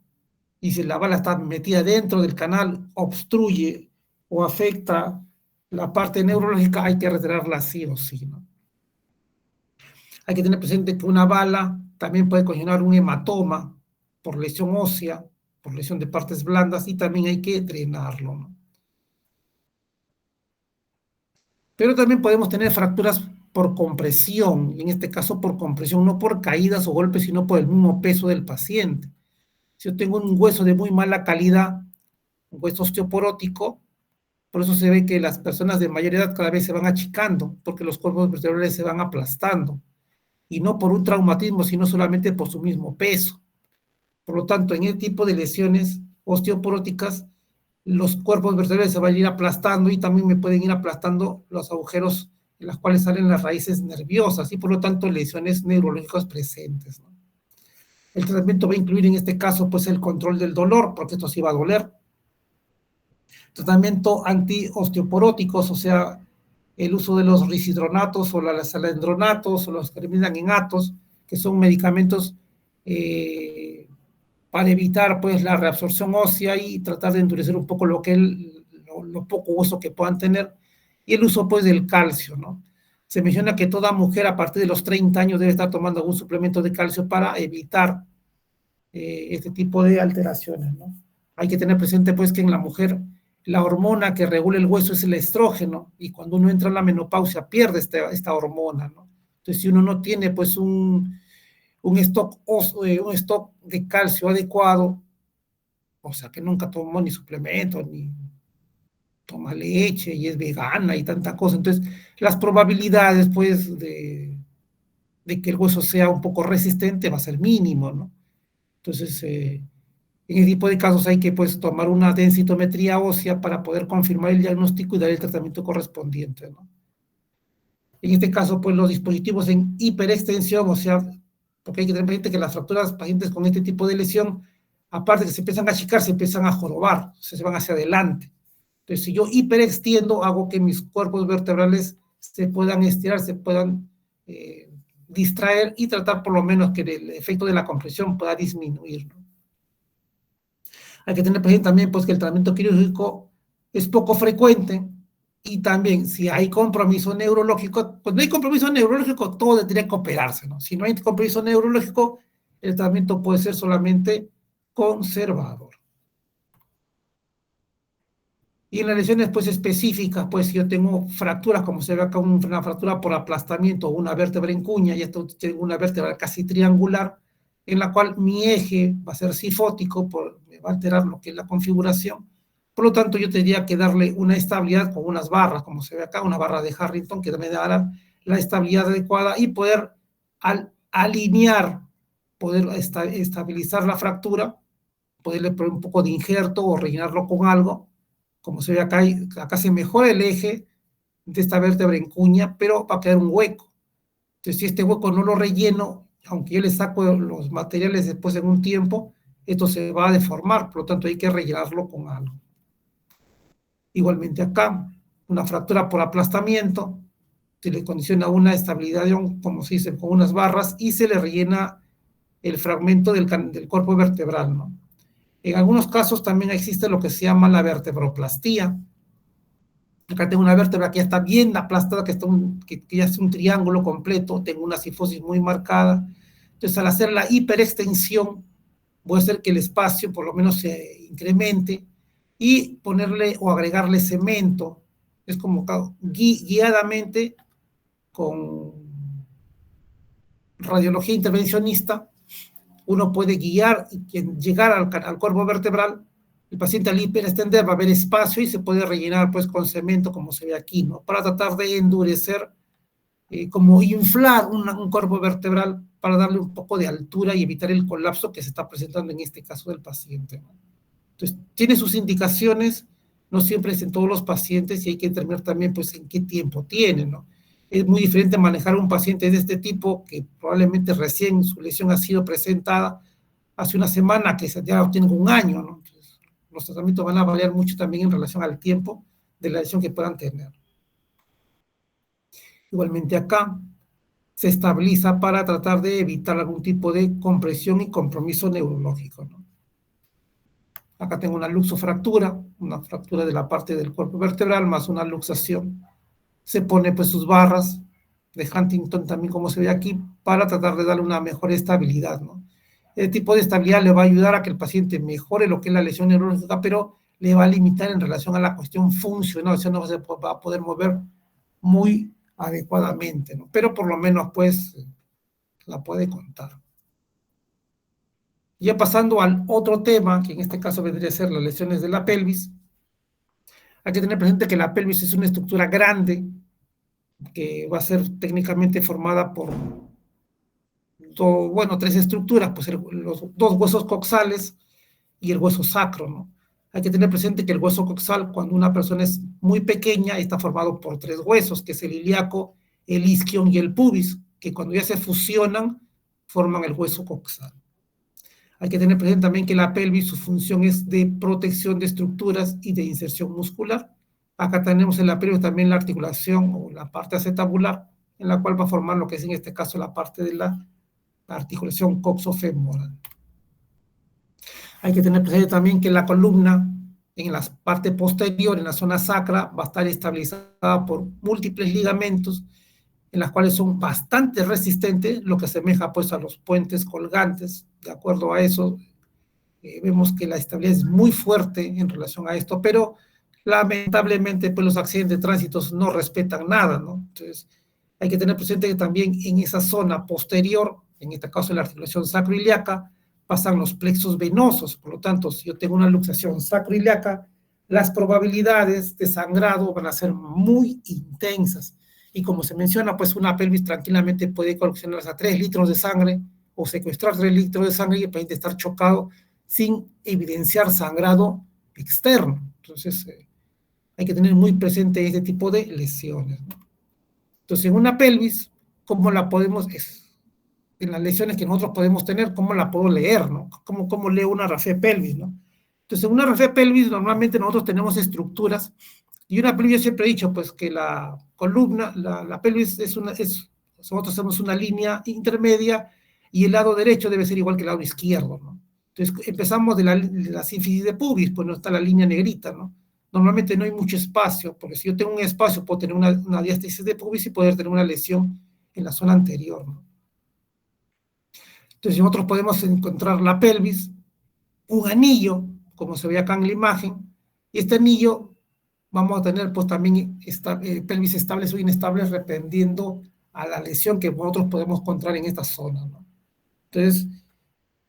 Y si la bala está metida dentro del canal, obstruye o afecta la parte neurológica, hay que retirarla sí o sí, ¿no? Hay que tener presente que una bala también puede ocasionar un hematoma por lesión ósea, por lesión de partes blandas, y también hay que drenarlo, ¿no? Pero también podemos tener fracturas por compresión, y en este caso por compresión, no por caídas o golpes, sino por el mismo peso del paciente. Si yo tengo un hueso de muy mala calidad, un hueso osteoporótico, por eso se ve que las personas de mayor edad cada vez se van achicando, porque los cuerpos vertebrales se van aplastando, y no por un traumatismo, sino solamente por su mismo peso. Por lo tanto, en el tipo de lesiones osteoporóticas, los cuerpos vertebrales se van a ir aplastando y también me pueden ir aplastando los agujeros en los cuales salen las raíces nerviosas y por lo tanto lesiones neurológicas presentes, ¿no? El tratamiento va a incluir en este caso pues el control del dolor, porque esto sí va a doler. Tratamiento antiosteoporóticos, o sea, el uso de los risidronatos o las alendronatos o los que terminan en atos, que son medicamentos para evitar pues la reabsorción ósea y tratar de endurecer un poco lo poco hueso que puedan tener, y el uso pues del calcio, ¿no? Se menciona que toda mujer a partir de los 30 años debe estar tomando algún suplemento de calcio para evitar este tipo de alteraciones, ¿no? Hay que tener presente pues que en la mujer la hormona que regula el hueso es el estrógeno, y cuando uno entra en la menopausia pierde esta hormona, ¿no? Entonces si uno no tiene pues un stock de calcio adecuado, o sea que nunca tomó ni suplemento, ni toma leche y es vegana y tanta cosa, entonces las probabilidades pues de que el hueso sea un poco resistente va a ser mínimo, ¿no? Entonces, en ese tipo de casos hay que pues tomar una densitometría ósea para poder confirmar el diagnóstico y dar el tratamiento correspondiente, ¿no? En este caso, pues los dispositivos en hiperextensión, o sea, porque hay que tener presente que las fracturas pacientes con este tipo de lesión, aparte de que se empiezan a achicar, se empiezan a jorobar, o sea, se van hacia adelante. Entonces, si yo hiperextiendo, hago que mis cuerpos vertebrales se puedan estirar, se puedan distraer y tratar por lo menos que el efecto de la compresión pueda disminuir, ¿no? Hay que tener presente también pues, que el tratamiento quirúrgico es poco frecuente, y también si hay compromiso neurológico, pues no hay compromiso neurológico, todo tendría que operarse, ¿no? Si no hay compromiso neurológico, el tratamiento puede ser solamente conservador. Y en las lesiones pues específicas, pues si yo tengo fracturas, como se ve acá, una fractura por aplastamiento o una vértebra en cuña, y esto tengo una vértebra casi triangular, en la cual mi eje va a ser cifótico, me va a alterar lo que es la configuración. Por lo tanto, yo tendría que darle una estabilidad con unas barras, como se ve acá, una barra de Harrington, que me dará la estabilidad adecuada y poder alinear, poder estabilizar la fractura, poderle poner un poco de injerto o rellenarlo con algo. Como se ve acá, acá se mejora el eje, de esta vértebra en cuña, pero va a quedar un hueco. Entonces, si este hueco no lo relleno, aunque yo le saco los materiales después en un tiempo, esto se va a deformar, por lo tanto hay que rellenarlo con algo. Igualmente acá, una fractura por aplastamiento, se le condiciona una estabilidad, como se dice, con unas barras y se le rellena el fragmento del cuerpo vertebral, ¿no? En algunos casos también existe lo que se llama la vertebroplastía. Acá tengo una vértebra que ya está bien aplastada, que ya es un triángulo completo, tengo una cifosis muy marcada. Entonces, al hacer la hiperextensión, voy a hacer que el espacio por lo menos se incremente y ponerle o agregarle cemento. Es como guiadamente con radiología intervencionista, uno puede guiar y llegar al cuerpo vertebral. El paciente al hiperextender va a haber espacio y se puede rellenar pues con cemento como se ve aquí, ¿no? Para tratar de endurecer, como inflar un cuerpo vertebral para darle un poco de altura y evitar el colapso que se está presentando en este caso del paciente, ¿no? Entonces, tiene sus indicaciones, no siempre es en todos los pacientes y hay que determinar también pues en qué tiempo tiene, ¿no? Es muy diferente manejar a un paciente de este tipo que probablemente recién su lesión ha sido presentada hace una semana, que ya tiene un año, ¿no? Entonces, los tratamientos van a variar mucho también en relación al tiempo de la lesión que puedan tener. Igualmente acá se estabiliza para tratar de evitar algún tipo de compresión y compromiso neurológico, ¿no? Acá tengo una luxofractura, una fractura de la parte del cuerpo vertebral más una luxación. Se pone pues sus barras de Huntington también como se ve aquí para tratar de darle una mejor estabilidad, ¿no? El tipo de estabilidad le va a ayudar a que el paciente mejore lo que es la lesión neurológica, pero le va a limitar en relación a la cuestión funcional, o sea, no se va a poder mover muy adecuadamente, ¿no? Pero por lo menos pues la puede contar. Ya pasando al otro tema, que en este caso vendría a ser las lesiones de la pelvis, hay que tener presente que la pelvis es una estructura grande que va a ser técnicamente formada por, bueno, tres estructuras, pues los dos huesos coxales y el hueso sacro, ¿no? Hay que tener presente que el hueso coxal, cuando una persona es muy pequeña, está formado por tres huesos, que es el ilíaco, el isquion y el pubis, que cuando ya se fusionan, forman el hueso coxal. Hay que tener presente también que la pelvis, su función es de protección de estructuras y de inserción muscular. Acá tenemos en la pelvis también la articulación o la parte acetabular, en la cual va a formar lo que es en este caso la parte de la articulación coxofemoral. Hay que tener presente también que la columna en la parte posterior, en la zona sacra, va a estar estabilizada por múltiples ligamentos, en las cuales son bastante resistentes, lo que asemeja pues a los puentes colgantes. De acuerdo a eso, vemos que la estabilidad es muy fuerte en relación a esto, pero lamentablemente pues los accidentes de tránsito no respetan nada, ¿no? Entonces hay que tener presente que también en esa zona posterior, en este caso en la articulación sacroiliaca, pasan los plexos venosos. Por lo tanto, si yo tengo una luxación sacroiliaca, las probabilidades de sangrado van a ser muy intensas. Y como se menciona, pues una pelvis tranquilamente puede coleccionar hasta 3 litros de sangre o secuestrar 3 litros de sangre y el paciente estar chocado sin evidenciar sangrado externo. Entonces, hay que tener muy presente este tipo de lesiones, ¿no? Entonces, en una pelvis, ¿cómo la podemos, en las lesiones que nosotros podemos tener, cómo la puedo leer, ¿no? ¿Cómo leo una RAFE pelvis, ¿no? Entonces, en una RAFE pelvis normalmente nosotros tenemos estructuras, y una pelvis, yo siempre he dicho, pues, que la columna, la pelvis nosotros hacemos una línea intermedia, y el lado derecho debe ser igual que el lado izquierdo, ¿no? Entonces, empezamos de la sínfisis de pubis, pues no está la línea negrita, ¿no? Normalmente no hay mucho espacio, porque si yo tengo un espacio, puedo tener una diástasis de pubis y poder tener una lesión en la zona anterior, ¿no? Entonces nosotros podemos encontrar la pelvis, un anillo, como se ve acá en la imagen, y este anillo vamos a tener pues también pelvis estables o inestables dependiendo a la lesión que nosotros podemos encontrar en esta zona, ¿no? Entonces,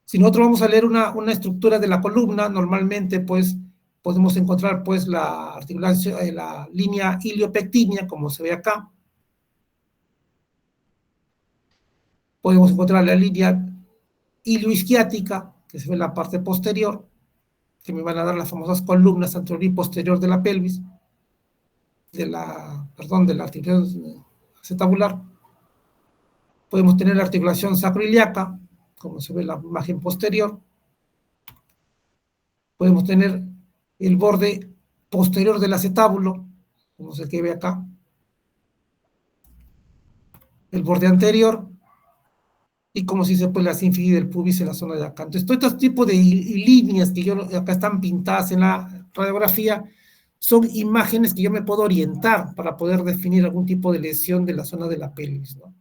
si nosotros vamos a leer una estructura de la columna, normalmente pues podemos encontrar pues la articulación, la línea iliopectínea, como se ve acá. Podemos encontrar la línea ilioisquiática, que se ve en la parte posterior, que me van a dar las famosas columnas anterior y posterior de la pelvis. de la articulación acetabular. Podemos tener la articulación sacroiliaca, como se ve en la imagen posterior. Podemos tener el borde posterior del acetábulo, como se ve acá. El borde anterior, y como si se puede la sínfise del pubis en la zona de acá. Entonces, todos estos tipos de líneas que acá están pintadas en la radiografía son imágenes que yo me puedo orientar para poder definir algún tipo de lesión de la zona de la pelvis, ¿no?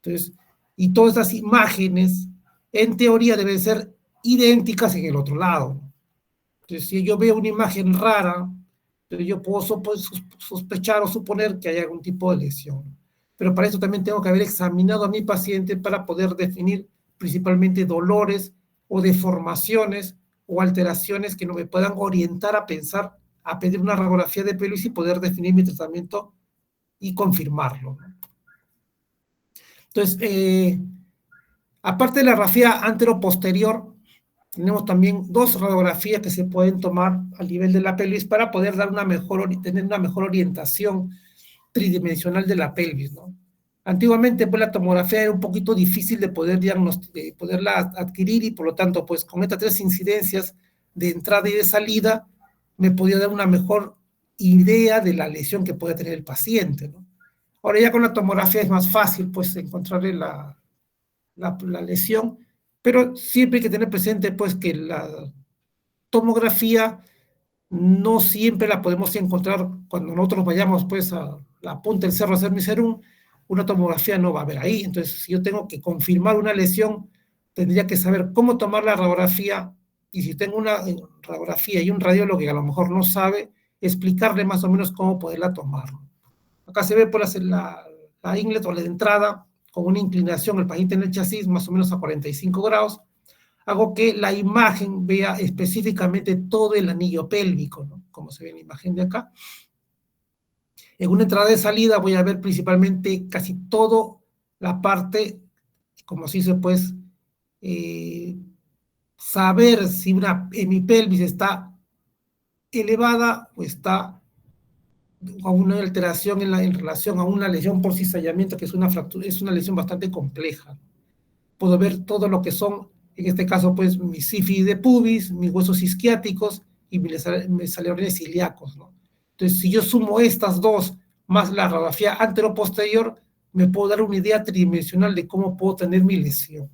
Entonces, y todas estas imágenes, en teoría, deben ser idénticas en el otro lado. Entonces, si yo veo una imagen rara, yo puedo sospechar o suponer que hay algún tipo de lesión. Pero para eso también tengo que haber examinado a mi paciente para poder definir principalmente dolores o deformaciones o alteraciones que no me puedan orientar a pensar, a pedir una radiografía de pelvis y poder definir mi tratamiento y confirmarlo. Entonces, aparte de la radiografía antero-posterior, tenemos también dos radiografías que se pueden tomar al nivel de la pelvis para poder dar tener una mejor orientación tridimensional de la pelvis, ¿no? Antiguamente, pues la tomografía era un poquito difícil de poderla adquirir y por lo tanto, pues con estas tres incidencias de entrada y de salida, me podía dar una mejor idea de la lesión que puede tener el paciente, ¿no? Ahora ya con la tomografía es más fácil, pues, encontrarle la lesión, pero siempre hay que tener presente, pues, que la tomografía no siempre la podemos encontrar cuando nosotros vayamos, pues, a la punta del cerro a hacer mi serum, una tomografía no va a haber ahí. Entonces, si yo tengo que confirmar una lesión, tendría que saber cómo tomar la radiografía, y si tengo una radiografía y un radiólogo que a lo mejor no sabe, explicarle más o menos cómo poderla tomar. Acá se ve por la inlet o la de entrada, con una inclinación, el paciente en el chasis, más o menos a 45 grados, hago que la imagen vea específicamente todo el anillo pélvico, ¿no? Como se ve en la imagen de acá. En una entrada de salida voy a ver principalmente casi toda la parte, como se dice, pues, saber si una hemipelvis está elevada o está con una alteración en relación a una lesión por cizallamiento, que es una fractura, es una lesión bastante compleja. Puedo ver todo lo que son, en este caso, pues, mis sífilis de pubis, mis huesos isquiáticos y mis mesalerones ilíacos, ¿no? Entonces, si yo sumo estas dos más la radiografía anteroposterior, me puedo dar una idea tridimensional de cómo puedo tener mi lesión.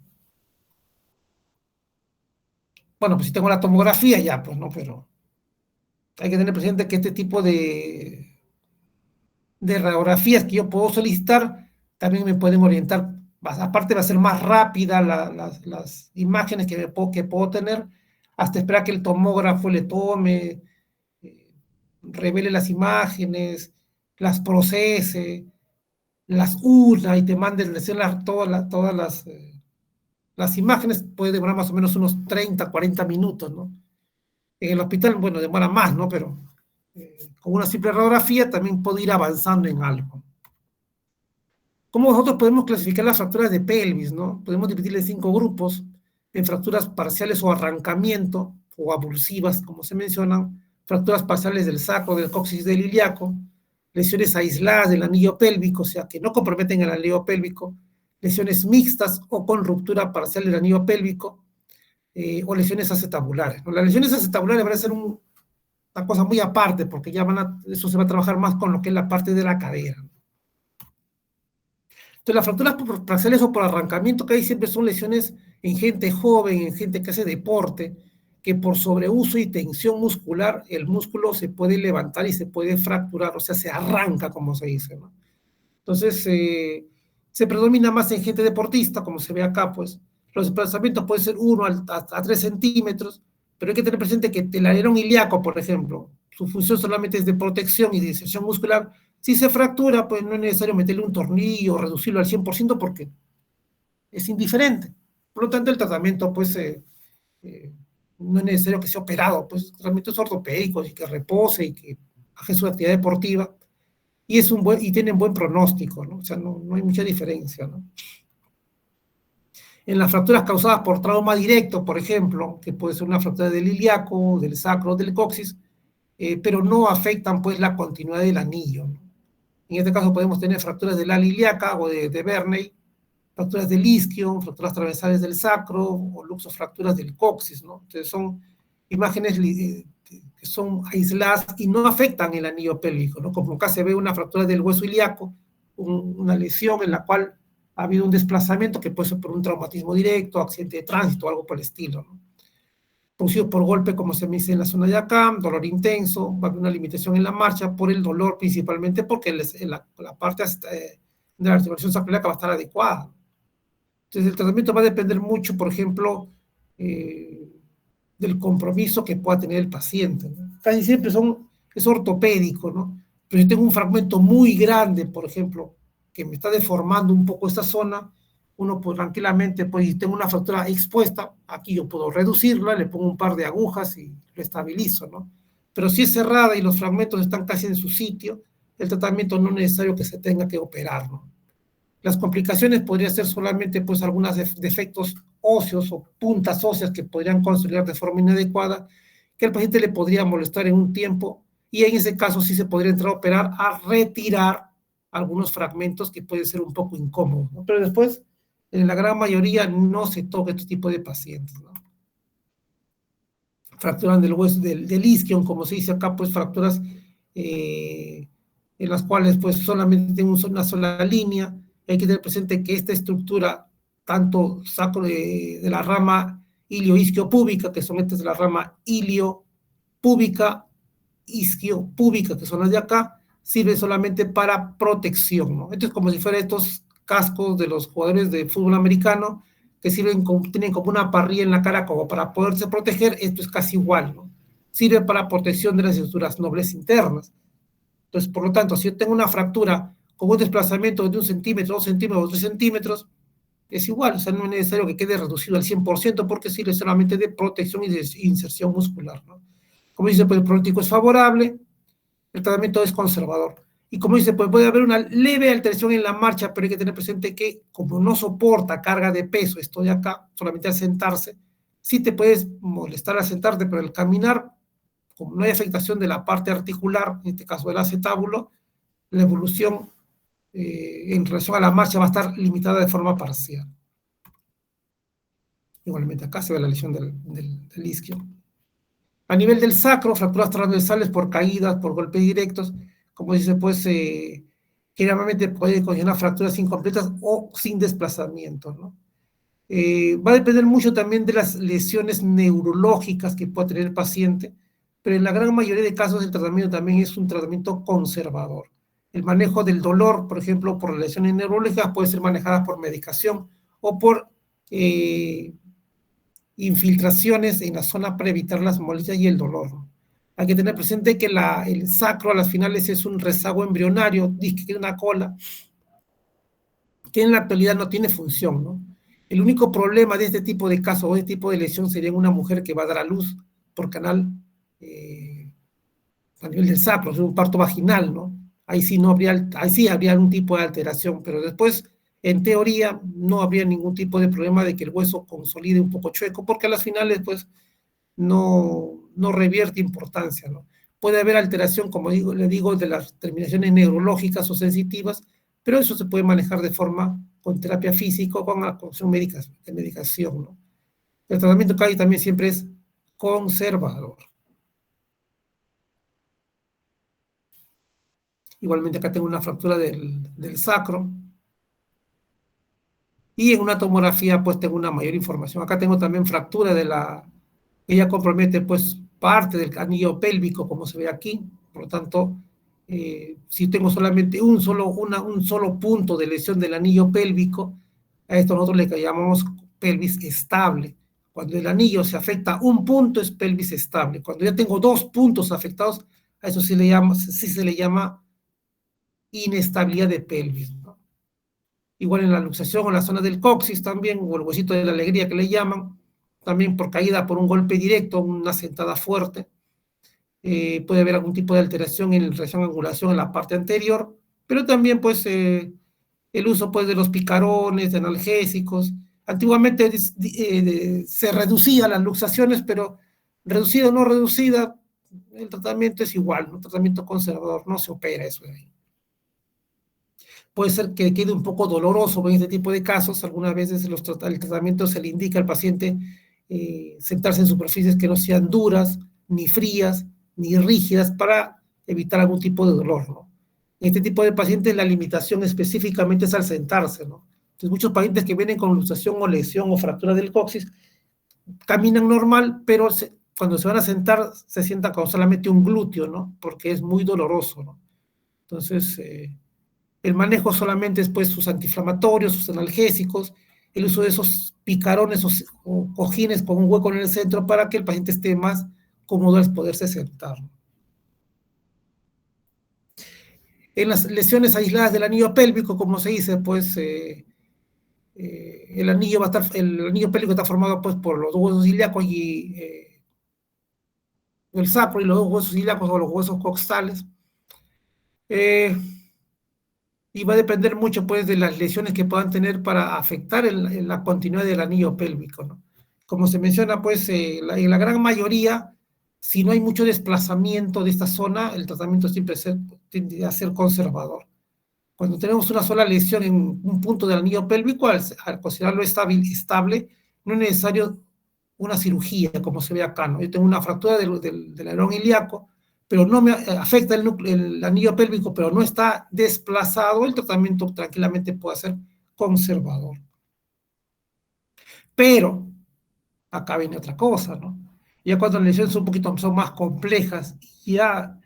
Bueno, pues si tengo la tomografía ya, pues, ¿no? Pero hay que tener presente que este tipo de radiografías que yo puedo solicitar también me pueden orientar. Aparte va a ser más rápida las imágenes que puedo tener, hasta esperar que el tomógrafo le tome, revele las imágenes, las procese, las una y te mande todas las imágenes. Puede demorar más o menos unos 30, 40 minutos, ¿no? En el hospital, bueno, demora más, ¿no? Pero con una simple radiografía también puedo ir avanzando en algo. ¿Cómo nosotros podemos clasificar las fracturas de pelvis, no? Podemos dividirla en 5 grupos, en fracturas parciales o arrancamiento, o abulsivas, como se mencionan, fracturas parciales del sacro, del coxis, del ilíaco, lesiones aisladas del anillo pélvico, o sea, que no comprometen el anillo pélvico, lesiones mixtas o con ruptura parcial del anillo pélvico, o lesiones acetabulares, ¿no? Las lesiones acetabulares van a ser una cosa muy aparte, porque ya eso se va a trabajar más con lo que es la parte de la cadera. Entonces, las fracturas parciales o por arrancamiento que hay siempre son lesiones en gente joven, en gente que hace deporte, que por sobreuso y tensión muscular, el músculo se puede levantar y se puede fracturar, o sea, se arranca, como se dice, ¿no? Entonces, se predomina más en gente deportista, como se ve acá, pues. Los desplazamientos pueden ser 1 a 3 centímetros, pero hay que tener presente que el alerón ilíaco, por ejemplo, su función solamente es de protección y de inserción muscular. Si se fractura, pues no es necesario meterle un tornillo o reducirlo al 100% porque es indiferente. Por lo tanto, el tratamiento, pues, no es necesario que sea operado, pues, el tratamiento es ortopédico y que repose y que haga su actividad deportiva. Y tienen buen pronóstico, ¿no? O sea, no hay mucha diferencia, ¿no? En las fracturas causadas por trauma directo, por ejemplo, que puede ser una fractura del ilíaco, del sacro, del coxis, pero no afectan, pues, la continuidad del anillo, ¿no? En este caso podemos tener fracturas de ala ilíaca o de Verney, fracturas del isquio, fracturas transversales del sacro o luxofracturas del coxis, ¿no? Entonces son imágenes que son aisladas y no afectan el anillo pélvico, ¿no? Como acá se ve una fractura del hueso ilíaco, una lesión en la cual ha habido un desplazamiento que puede ser por un traumatismo directo, accidente de tránsito o algo por el estilo, ¿no? Producido por golpe, como se me dice en la zona de acá, dolor intenso, va a haber una limitación en la marcha por el dolor principalmente porque la parte de la articulación sacroiliaca va a estar adecuada. Entonces el tratamiento va a depender mucho, por ejemplo, del compromiso que pueda tener el paciente, ¿no? Casi siempre es ortopédico, ¿no? Pero si tengo un fragmento muy grande, por ejemplo, que me está deformando un poco esta zona, uno pues tranquilamente, pues si tengo una fractura expuesta, aquí yo puedo reducirla, le pongo un par de agujas y lo estabilizo, ¿no? Pero si es cerrada y los fragmentos están casi en su sitio, el tratamiento no es necesario que se tenga que operar, ¿no? Las complicaciones podrían ser solamente pues algunos defectos óseos o puntas óseas que podrían consolidar de forma inadecuada, que al paciente le podría molestar en un tiempo y en ese caso sí se podría entrar a operar a retirar algunos fragmentos que pueden ser un poco incómodos, ¿no? Pero después, en la gran mayoría no se toca este tipo de pacientes, ¿no? Fracturas del hueso del isquion, como se dice acá, pues fracturas en las cuales pues solamente tienen una sola línea. Hay que tener presente que esta estructura, tanto sacro de la rama ilio-isquiopúbica, que son estas de la rama iliopúbica, isquiopúbica, que son las de acá, sirve solamente para protección, ¿no? Esto es como si fueran estos cascos de los jugadores de fútbol americano, que tienen como una parrilla en la cara como para poderse proteger. Esto es casi igual, ¿no? Sirve para protección de las estructuras nobles internas. Entonces, por lo tanto, si yo tengo una fractura con un desplazamiento de 1 centímetro, 2 centímetros, 3 centímetros, es igual, o sea, no es necesario que quede reducido al 100% porque sirve solamente de protección y de inserción muscular, ¿no? Como dice, pues el pronóstico es favorable, el tratamiento es conservador. Y como dice, pues puede haber una leve alteración en la marcha, pero hay que tener presente que como no soporta carga de peso, esto de acá, solamente al sentarse, sí te puedes molestar al sentarte, pero al caminar, como no hay afectación de la parte articular, en este caso del acetábulo, la evolución en relación a la marcha va a estar limitada de forma parcial. Igualmente acá se ve la lesión del isquio. A nivel del sacro, fracturas transversales por caídas, por golpes directos, como dice, pues generalmente puede ocasionar fracturas incompletas o sin desplazamiento, ¿no? Va a depender mucho también de las lesiones neurológicas que pueda tener el paciente, pero en la gran mayoría de casos el tratamiento también es un tratamiento conservador. El manejo del dolor, por ejemplo, por lesiones neurológicas, puede ser manejada por medicación o por infiltraciones en la zona para evitar las molestias y el dolor. Hay que tener presente que el sacro a las finales es un rezago embrionario, dice que es una cola, que en la actualidad no tiene función, ¿no? El único problema de este tipo de caso o de este tipo de lesión sería en una mujer que va a dar a luz por canal a nivel del sacro, es un parto vaginal, ¿no? Ahí sí, ahí sí habría algún tipo de alteración, pero después, en teoría, no habría ningún tipo de problema de que el hueso consolide un poco chueco, porque a las finales, pues, no revierte importancia, ¿no? Puede haber alteración, como le digo, de las terminaciones neurológicas o sensitivas, pero eso se puede manejar de forma con terapia física o con acción de medicación, ¿no? El tratamiento que hay también siempre es conservador. Igualmente acá tengo una fractura del sacro. Y en una tomografía pues tengo una mayor información. Acá tengo también fractura ella compromete pues parte del anillo pélvico, como se ve aquí. Por lo tanto, si tengo solamente un solo punto de lesión del anillo pélvico, a esto nosotros le llamamos pelvis estable. Cuando el anillo se afecta un punto es pelvis estable. Cuando ya tengo 2 puntos afectados, a eso sí se le llama inestabilidad de pelvis, ¿no? Igual en la luxación o en la zona del coxis también, o el huesito de la alegría que le llaman, también por caída por un golpe directo, una sentada fuerte. Puede haber algún tipo de alteración en relación a angulación en la parte anterior, pero también pues el uso pues de los picarones, de analgésicos. Antiguamente se reducían las luxaciones, pero reducida o no reducida, el tratamiento es igual, un tratamiento conservador, no se opera eso de ahí. puede ser que quede un poco doloroso en este tipo de casos. Algunas veces el tratamiento se le indica al paciente sentarse en superficies que no sean duras, ni frías, ni rígidas, para evitar algún tipo de dolor, ¿no? En este tipo de pacientes la limitación específicamente es al sentarse, ¿no? Entonces muchos pacientes que vienen con luxación o lesión o fractura del coxis caminan normal, pero cuando se van a sentar se sienta con solamente un glúteo, ¿no? Porque es muy doloroso, ¿no? Entonces, el manejo solamente es pues sus antiinflamatorios, sus analgésicos, el uso de esos picarones o cojines con un hueco en el centro para que el paciente esté más cómodo al poderse sentar. En las lesiones aisladas del anillo pélvico, como se dice, pues el anillo pélvico está formado pues por los huesos ilíacos y el sacro y los huesos ilíacos o los huesos costales. Y va a depender mucho pues de las lesiones que puedan tener para afectar en la continuidad del anillo pélvico, ¿no? Como se menciona pues en la gran mayoría, si no hay mucho desplazamiento de esta zona, el tratamiento siempre tiende a ser conservador. Cuando tenemos una sola lesión en un punto del anillo pélvico, al considerarlo estable, no es necesario una cirugía, como se ve acá, ¿no? Yo tengo una fractura del alerón ilíaco, pero no me afecta el anillo pélvico, pero no está desplazado, el tratamiento tranquilamente puede ser conservador. Pero, acá viene otra cosa, ¿no? Ya cuando las lesiones son más complejas, ya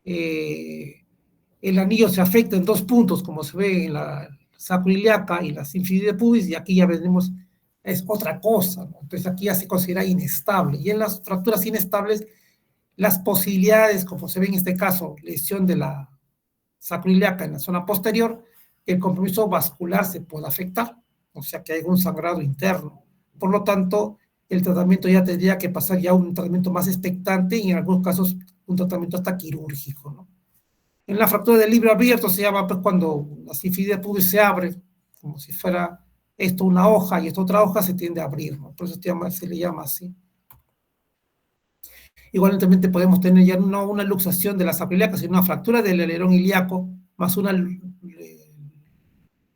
el anillo se afecta en dos puntos, como se ve en la sacroiliaca y la sínfide pubis, y aquí ya venimos, es otra cosa, ¿no? Entonces aquí ya se considera inestable. Y en las fracturas inestables, las posibilidades, como se ve en este caso, lesión de la sacroiliaca en la zona posterior, el compromiso vascular se puede afectar, o sea que hay un sangrado interno. Por lo tanto, el tratamiento ya tendría que pasar ya a un tratamiento más expectante y en algunos casos un tratamiento hasta quirúrgico, ¿no? En la fractura del libro abierto se llama pues cuando la sínfide pubis se abre, como si fuera esto una hoja y esto otra hoja, se tiende a abrir, ¿no? Por eso se le llama así. Igualmente podemos tener ya no una luxación de la sacroiliaca, sino una fractura del alerón ilíaco más una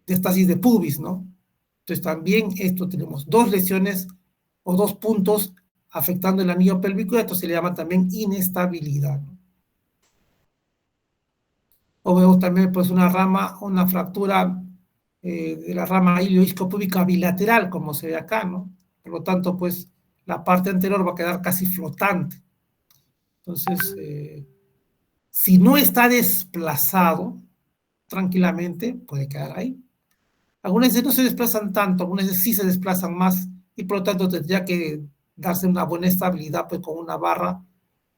diástasis de pubis, ¿no? Entonces también esto tenemos dos lesiones o dos puntos afectando el anillo pélvico, y esto se le llama también inestabilidad, ¿no? O vemos también pues una fractura de la rama ilioiscopúbica bilateral, como se ve acá, ¿no? Por lo tanto, pues la parte anterior va a quedar casi flotante. Entonces, si no está desplazado, tranquilamente puede quedar ahí. Algunas veces no se desplazan tanto, algunas veces sí se desplazan más, y por lo tanto tendría que darse una buena estabilidad pues con una barra,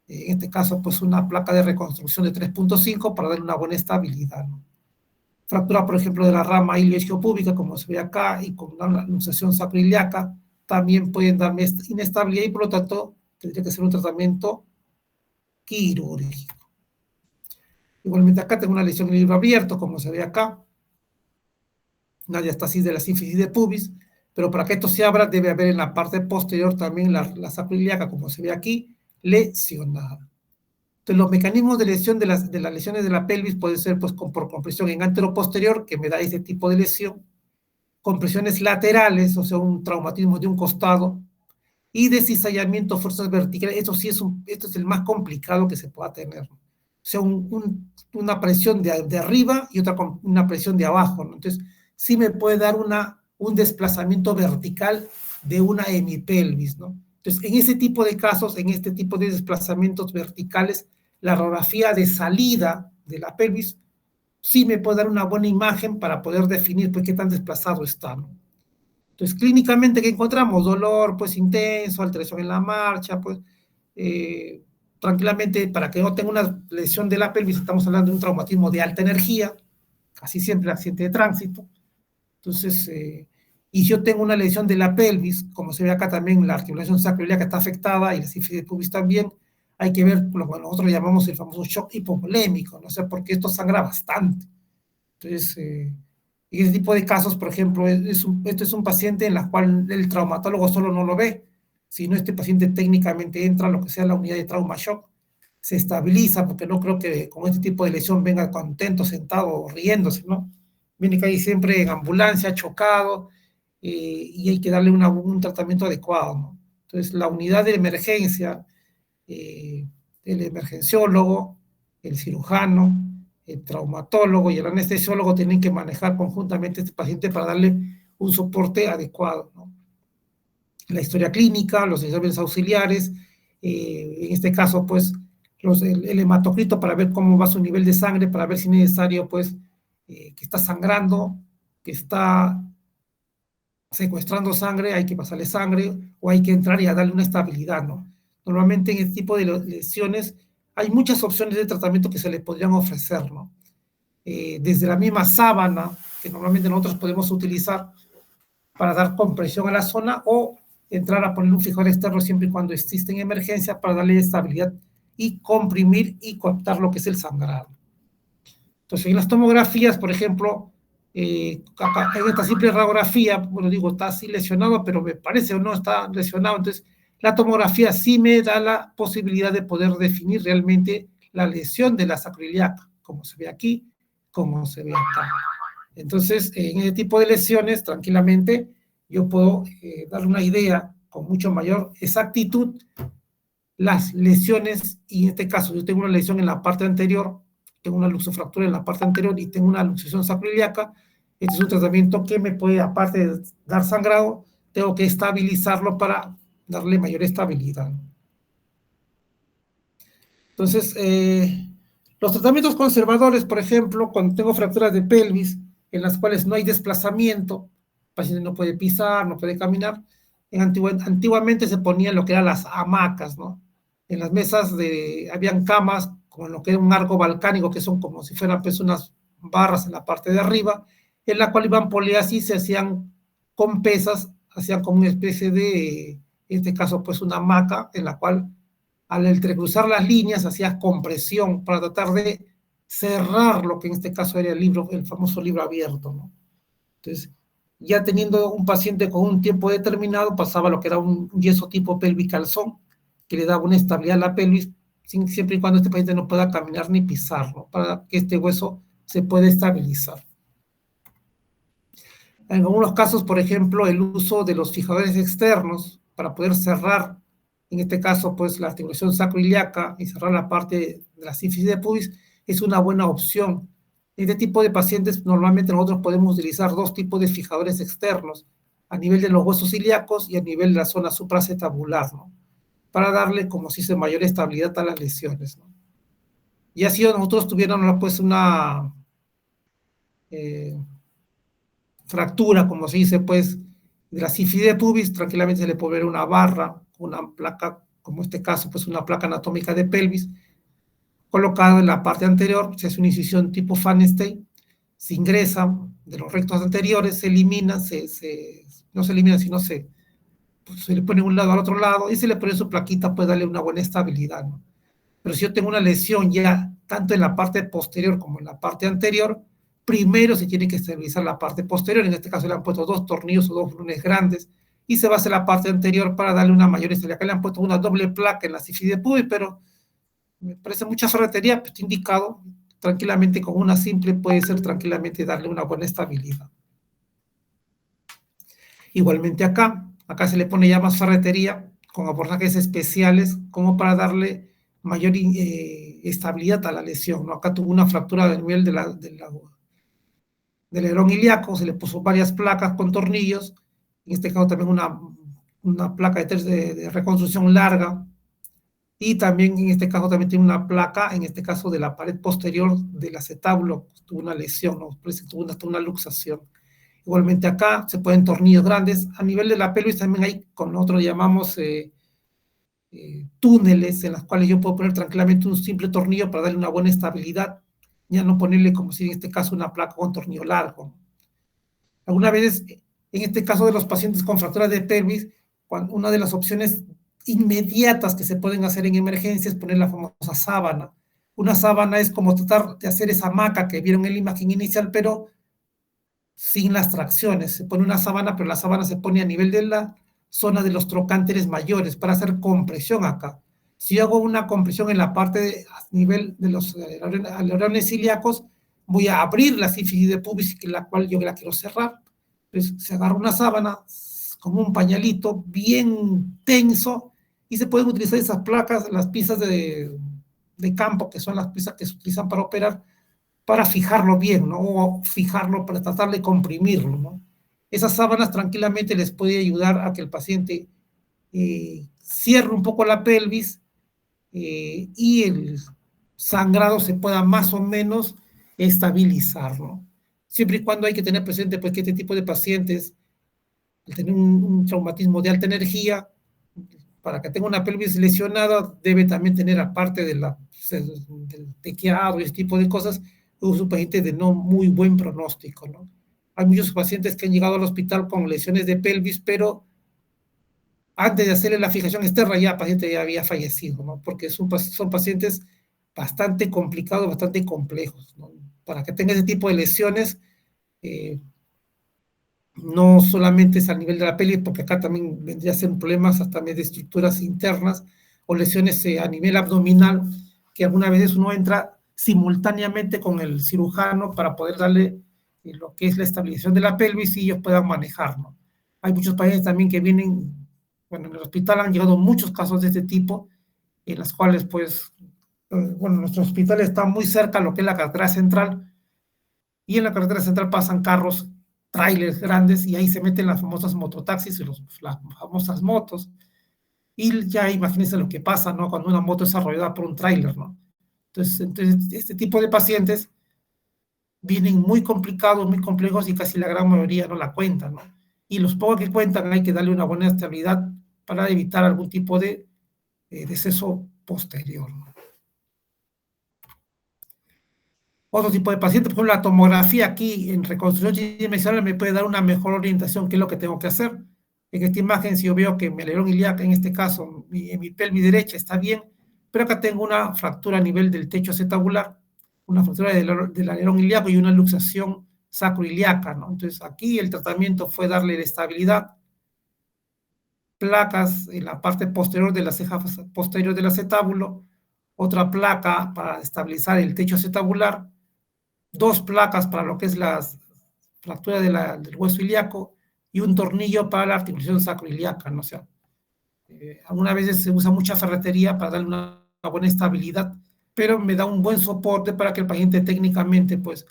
en este caso pues una placa de reconstrucción de 3.5 para darle una buena estabilidad, ¿no? Fractura, por ejemplo, de la rama ilioisquiopúbica, como se ve acá, y con una luxación sacroiliaca, también pueden darme inestabilidad y por lo tanto tendría que ser un tratamiento quirúrgico. Igualmente acá tengo una lesión en el libro abierto, como se ve acá, una diástasis de la sínfisis de pubis, pero para que esto se abra debe haber en la parte posterior también la sacroiliaca, como se ve aquí, lesionada. Entonces, los mecanismos de lesión de las lesiones de la pelvis pueden ser pues, por compresión en anteroposterior, que me da ese tipo de lesión, compresiones laterales, o sea, un traumatismo de un costado, y de cizallamiento, fuerzas verticales. Esto es el más complicado que se pueda tener. O sea, una presión de arriba y una presión de abajo, ¿no? Entonces, sí me puede dar un desplazamiento vertical de una hemipelvis, ¿no? Entonces, en ese tipo de casos, en este tipo de desplazamientos verticales, la radiografía de salida de la pelvis sí me puede dar una buena imagen para poder definir pues, qué tan desplazado está, ¿no? Entonces, clínicamente, ¿qué encontramos? Dolor, pues, intenso, alteración en la marcha, pues, tranquilamente, para que no tenga una lesión de la pelvis, estamos hablando de un traumatismo de alta energía, casi siempre accidente de tránsito. Entonces, y si yo tengo una lesión de la pelvis, como se ve acá también, la articulación sacroiliaca está afectada y la sínfisis de pubis también, hay que ver lo que nosotros llamamos el famoso shock hipovolémico, no sé, porque esto sangra bastante. Entonces, y ese tipo de casos, por ejemplo, esto es un paciente en el cual el traumatólogo solo no lo ve, sino este paciente técnicamente entra a lo que sea la unidad de trauma shock, se estabiliza, porque no creo que con este tipo de lesión venga contento, sentado, riéndose, ¿no? viene que hay siempre en ambulancia, chocado, y hay que darle un tratamiento adecuado, ¿no? Entonces, la unidad de emergencia, el emergenciólogo, el cirujano, el traumatólogo y el anestesiólogo tienen que manejar conjuntamente a este paciente para darle un soporte adecuado, ¿no? La historia clínica, los exámenes auxiliares, en este caso, pues, el hematocrito para ver cómo va su nivel de sangre, para ver si es necesario, pues, que está sangrando, que está secuestrando sangre, hay que pasarle sangre o hay que entrar y a darle una estabilidad, ¿no? Normalmente en este tipo de lesiones hay muchas opciones de tratamiento que se le podrían ofrecer, ¿no? Desde la misma sábana, que normalmente nosotros podemos utilizar para dar compresión a la zona, o entrar a poner un fijador externo siempre y cuando existen emergencias para darle estabilidad y comprimir y coaptar lo que es el sangrado. Entonces, en las tomografías, por ejemplo, acá, en esta simple radiografía, bueno, digo, está así lesionado, pero me parece o no está lesionado. Entonces, la tomografía sí me da la posibilidad de poder definir realmente la lesión de la sacroiliaca, como se ve aquí, como se ve acá. Entonces, en ese tipo de lesiones, tranquilamente, yo puedo dar una idea con mucho mayor exactitud las lesiones, y en este caso yo tengo una lesión en la parte anterior, tengo una luxofractura en la parte anterior y tengo una luxación sacroiliaca. Este es un tratamiento que me puede, aparte de dar sangrado, tengo que estabilizarlo para darle mayor estabilidad. Entonces, los tratamientos conservadores, por ejemplo, cuando tengo fracturas de pelvis, en las cuales no hay desplazamiento, el paciente no puede pisar, no puede caminar, antiguamente se ponían lo que eran las hamacas, ¿no? En las mesas habían camas con lo que era un arco balcánico, que son como si fueran pues unas barras en la parte de arriba, en la cual iban poleas y se hacían con pesas, hacían como una especie de, en este caso, pues una hamaca, en la cual al entrecruzar las líneas hacías compresión para tratar de cerrar lo que en este caso era el famoso libro abierto, ¿no? Entonces, ya teniendo un paciente con un tiempo determinado, pasaba lo que era un yeso tipo pelvicalzón, que le daba una estabilidad a la pelvis, siempre y cuando este paciente no pueda caminar ni pisar, ¿no? Para que este hueso se pueda estabilizar. En algunos casos, por ejemplo, el uso de los fijadores externos para poder cerrar, en este caso, pues la articulación sacroiliaca y cerrar la parte de la sínfisis de pubis, es una buena opción. En este tipo de pacientes, normalmente nosotros podemos utilizar dos tipos de fijadores externos, a nivel de los huesos ilíacos y a nivel de la zona supracetabular, ¿no? Para darle, como si se mayor estabilidad a las lesiones, ¿no? Y así nosotros tuviéramos, pues, una fractura, como se dice, pues, de la sínfisis de pubis, tranquilamente se le puede ver una barra, una placa, como en este caso, pues una placa anatómica de pelvis, colocada en la parte anterior, se hace una incisión tipo Fanstein, se ingresa de los rectos anteriores, se elimina, no se elimina, sino pues, se le pone un lado al otro lado, y se le pone su plaquita, puede darle una buena estabilidad, ¿no? Pero si yo tengo una lesión ya, tanto en la parte posterior como en la parte anterior, primero se tiene que estabilizar la parte posterior, en este caso le han puesto dos tornillos o dos brunes grandes, y se va a hacer la parte anterior para darle una mayor estabilidad. Acá le han puesto una doble placa en la sínfisis de pubis, pero me parece mucha ferretería, pues está indicado, tranquilamente con una simple puede ser tranquilamente darle una buena estabilidad. Igualmente acá se le pone ya más ferretería, con abordajes especiales, como para darle mayor estabilidad a la lesión, ¿no? Acá tuvo una fractura a nivel del alerón ilíaco, se le puso varias placas con tornillos, en este caso también una placa de reconstrucción larga, y también en este caso también tiene una placa, en este caso de la pared posterior del acetábulo, tuvo una lesión, ¿no? Parece que tuvo hasta una luxación. Igualmente acá se pueden tornillos grandes. A nivel de la pelvis también hay, con nosotros llamamos túneles, en los cuales yo puedo poner tranquilamente un simple tornillo para darle una buena estabilidad, ya no ponerle como si en este caso una placa con tornillo largo. Algunas veces, en este caso de los pacientes con fracturas de pelvis, una de las opciones inmediatas que se pueden hacer en emergencia es poner la famosa sábana. Una sábana es como tratar de hacer esa hamaca que vieron en la imagen inicial, pero sin las tracciones. Se pone una sábana, pero la sábana se pone a nivel de la zona de los trocánteres mayores para hacer compresión acá. Si yo hago una compresión en la parte a nivel de los alerones ilíacos, voy a abrir la sífilis de pubis, la cual yo la quiero cerrar. Entonces se agarra una sábana como un pañalito bien tenso y se pueden utilizar esas placas, las pinzas de campo, que son las pinzas que se utilizan para operar, para fijarlo bien, ¿no? O fijarlo para tratar de comprimirlo, ¿no? Esas sábanas tranquilamente les puede ayudar a que el paciente cierre un poco la pelvis y el sangrado se pueda más o menos estabilizar, ¿no? Siempre y cuando hay que tener presente pues, que este tipo de pacientes, al tener un traumatismo de alta energía, para que tenga una pelvis lesionada, debe también tener, aparte de del tequeado y ese tipo de cosas, un paciente de no muy buen pronóstico, ¿no? Hay muchos pacientes que han llegado al hospital con lesiones de pelvis, pero antes de hacerle la fijación externa ya el paciente ya había fallecido, ¿no? Porque son pacientes bastante complicados, bastante complejos, ¿no? Para que tenga ese tipo de lesiones, no solamente es a nivel de la pelvis, porque acá también vendría a ser problemas hasta de estructuras internas o lesiones a nivel abdominal, que algunas veces uno entra simultáneamente con el cirujano para poder darle lo que es la estabilización de la pelvis y ellos puedan manejarlo. Hay muchos pacientes también que vienen, bueno, en el hospital han llegado muchos casos de este tipo, en las cuales, pues, bueno, nuestro hospital está muy cerca de lo que es la carretera central, y en la carretera central pasan carros, trailers grandes, y ahí se meten las famosas mototaxis y las famosas motos. Y ya imagínense lo que pasa, ¿no? Cuando una moto es arrollada por un tráiler, ¿no? Entonces, este tipo de pacientes vienen muy complicados, muy complejos, y casi la gran mayoría no la cuentan, ¿no? Y los pocos que cuentan hay que darle una buena estabilidad para evitar algún tipo de deceso posterior, ¿no? Otro tipo de paciente, por ejemplo, la tomografía aquí en reconstrucción tridimensional me puede dar una mejor orientación, qué es lo que tengo que hacer. En esta imagen, si yo veo que mi alerón ilíaco, en este caso, en mi pelvis derecha está bien, pero acá tengo una fractura a nivel del techo acetabular, una fractura del alerón ilíaco y una luxación sacroiliaca, ¿no? Entonces, aquí el tratamiento fue darle estabilidad, placas en la parte posterior de la ceja posterior del acetábulo, otra placa para estabilizar el techo acetabular, dos placas para lo que es la fractura del hueso ilíaco y un tornillo para la articulación sacroiliaca, ¿no? O sea, algunas veces se usa mucha ferretería para darle una buena estabilidad, pero me da un buen soporte para que el paciente técnicamente, pues,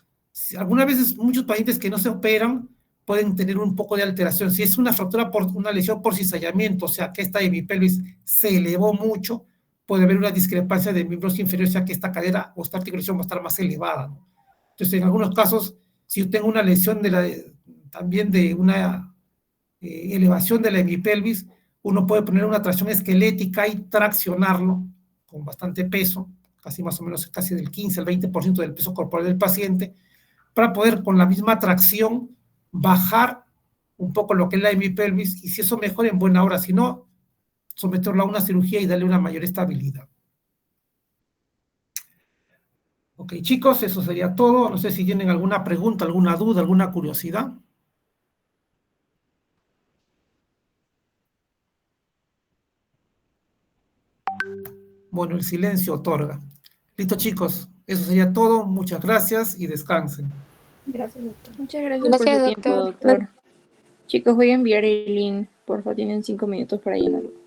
algunas veces muchos pacientes que no se operan pueden tener un poco de alteración. Si es una fractura por una lesión por cizallamiento, o sea, que esta hemipelvis se elevó mucho, puede haber una discrepancia de miembros inferiores, o sea, que esta cadera o esta articulación va a estar más elevada, ¿no? Entonces, en algunos casos, si yo tengo una lesión también de una elevación de la hemipelvis, uno puede poner una tracción esquelética y traccionarlo con bastante peso, casi más o menos casi del 15 al 20% del peso corporal del paciente, para poder con la misma tracción bajar un poco lo que es la hemipelvis, y si eso mejora, en buena hora, si no, someterlo a una cirugía y darle una mayor estabilidad. Ok, chicos, eso sería todo. No sé si tienen alguna pregunta, alguna duda, alguna curiosidad. Bueno, el silencio otorga. Listo, chicos, eso sería todo. Muchas gracias y descansen. Gracias, doctor. Muchas gracias por Gracias, su tiempo, doctor. doctor. Chicos, voy a enviar el link. Porfa, tienen 5 minutos para llenarlo.